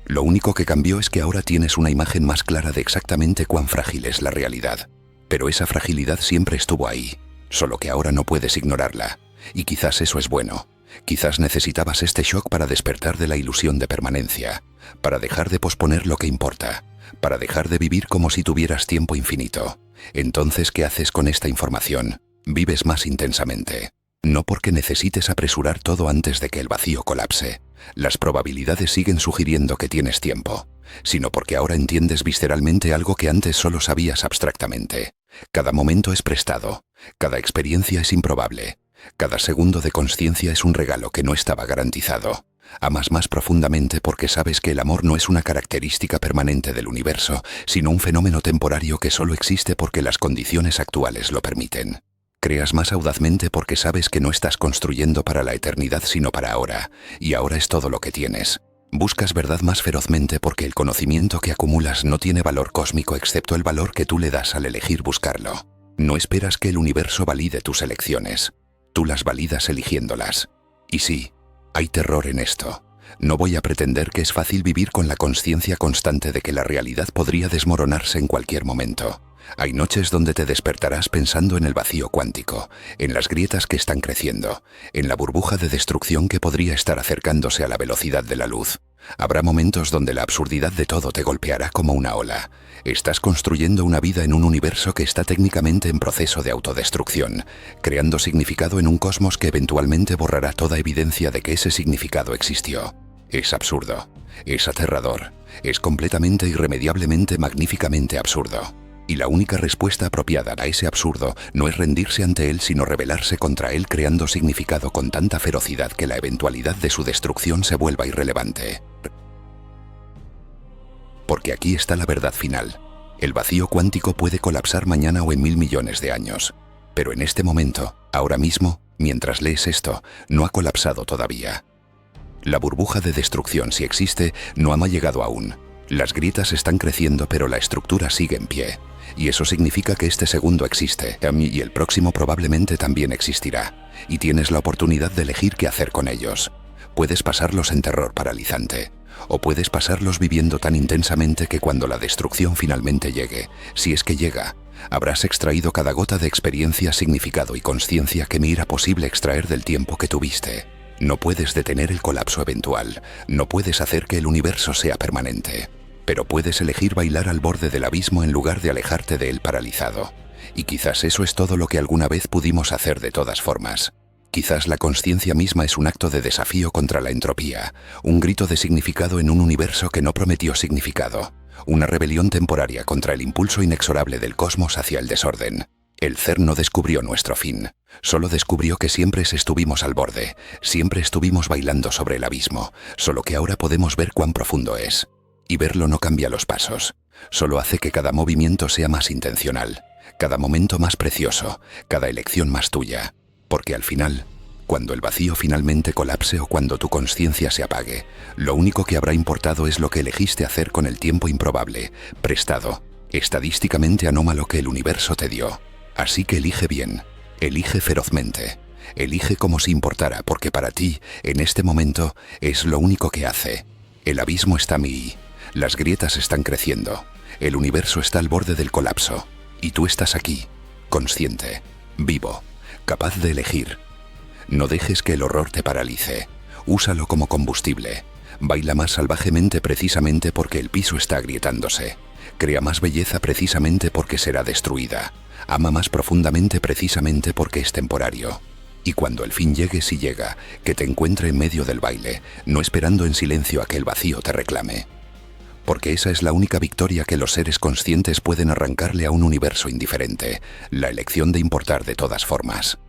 Lo único que cambió es que ahora tienes una imagen más clara de exactamente cuán frágil es la realidad. Pero esa fragilidad siempre estuvo ahí, solo que ahora no puedes ignorarla. Y quizás eso es bueno. Quizás necesitabas este shock para despertar de la ilusión de permanencia, para dejar de posponer lo que importa, para dejar de vivir como si tuvieras tiempo infinito. Entonces, ¿qué haces con esta información? Vives más intensamente. No porque necesites apresurar todo antes de que el vacío colapse. Las probabilidades siguen sugiriendo que tienes tiempo, sino porque ahora entiendes visceralmente algo que antes solo sabías abstractamente. Cada momento es prestado, cada experiencia es improbable, cada segundo de consciencia es un regalo que no estaba garantizado. Amas más profundamente porque sabes que el amor no es una característica permanente del universo, sino un fenómeno temporario que solo existe porque las condiciones actuales lo permiten. Creas más audazmente porque sabes que no estás construyendo para la eternidad sino para ahora, y ahora es todo lo que tienes. Buscas verdad más ferozmente porque el conocimiento que acumulas no tiene valor cósmico excepto el valor que tú le das al elegir buscarlo. No esperas que el universo valide tus elecciones. Tú las validas eligiéndolas. Y sí, hay terror en esto. No voy a pretender que es fácil vivir con la consciencia constante de que la realidad podría desmoronarse en cualquier momento. Hay noches donde te despertarás pensando en el vacío cuántico, en las grietas que están creciendo, en la burbuja de destrucción que podría estar acercándose a la velocidad de la luz. Habrá momentos donde la absurdidad de todo te golpeará como una ola. Estás construyendo una vida en un universo que está técnicamente en proceso de autodestrucción, creando significado en un cosmos que eventualmente borrará toda evidencia de que ese significado existió. Es absurdo, es aterrador, es completamente irremediablemente magníficamente absurdo. Y la única respuesta apropiada a ese absurdo no es rendirse ante él sino rebelarse contra él creando significado con tanta ferocidad que la eventualidad de su destrucción se vuelva irrelevante. Porque aquí está la verdad final. El vacío cuántico puede colapsar mañana o en 1000 millones de años. Pero en este momento, ahora mismo, mientras lees esto, no ha colapsado todavía. La burbuja de destrucción, si existe, no ha llegado aún. Las grietas están creciendo pero la estructura sigue en pie. Y eso significa que este segundo existe, y el próximo probablemente también existirá. Y tienes la oportunidad de elegir qué hacer con ellos. Puedes pasarlos en terror paralizante. O puedes pasarlos viviendo tan intensamente que cuando la destrucción finalmente llegue, si es que llega, habrás extraído cada gota de experiencia, significado y consciencia que me era posible extraer del tiempo que tuviste. No puedes detener el colapso eventual, no puedes hacer que el universo sea permanente. Pero puedes elegir bailar al borde del abismo en lugar de alejarte de él paralizado. Y quizás eso es todo lo que alguna vez pudimos hacer de todas formas. Quizás la consciencia misma es un acto de desafío contra la entropía, un grito de significado en un universo que no prometió significado, una rebelión temporaria contra el impulso inexorable del cosmos hacia el desorden. El CERN no descubrió nuestro fin, solo descubrió que siempre estuvimos al borde, siempre estuvimos bailando sobre el abismo, solo que ahora podemos ver cuán profundo es. Y verlo no cambia los pasos, solo hace que cada movimiento sea más intencional, cada momento más precioso, cada elección más tuya. Porque al final, cuando el vacío finalmente colapse o cuando tu consciencia se apague, lo único que habrá importado es lo que elegiste hacer con el tiempo improbable, prestado, estadísticamente anómalo que el universo te dio. Así que elige bien, elige ferozmente. Elige como si importara, porque para ti, en este momento, es lo único que hace. El abismo está ahí. Las grietas están creciendo. El universo está al borde del colapso. Y tú estás aquí, consciente, vivo, capaz de elegir. No dejes que el horror te paralice. Úsalo como combustible. Baila más salvajemente precisamente porque el piso está agrietándose. Crea más belleza precisamente porque será destruida. Ama más profundamente precisamente porque es temporario. Y cuando el fin llegue, si llega, que te encuentre en medio del baile, no esperando en silencio a que el vacío te reclame. Porque esa es la única victoria que los seres conscientes pueden arrancarle a un universo indiferente, la elección de importar de todas formas.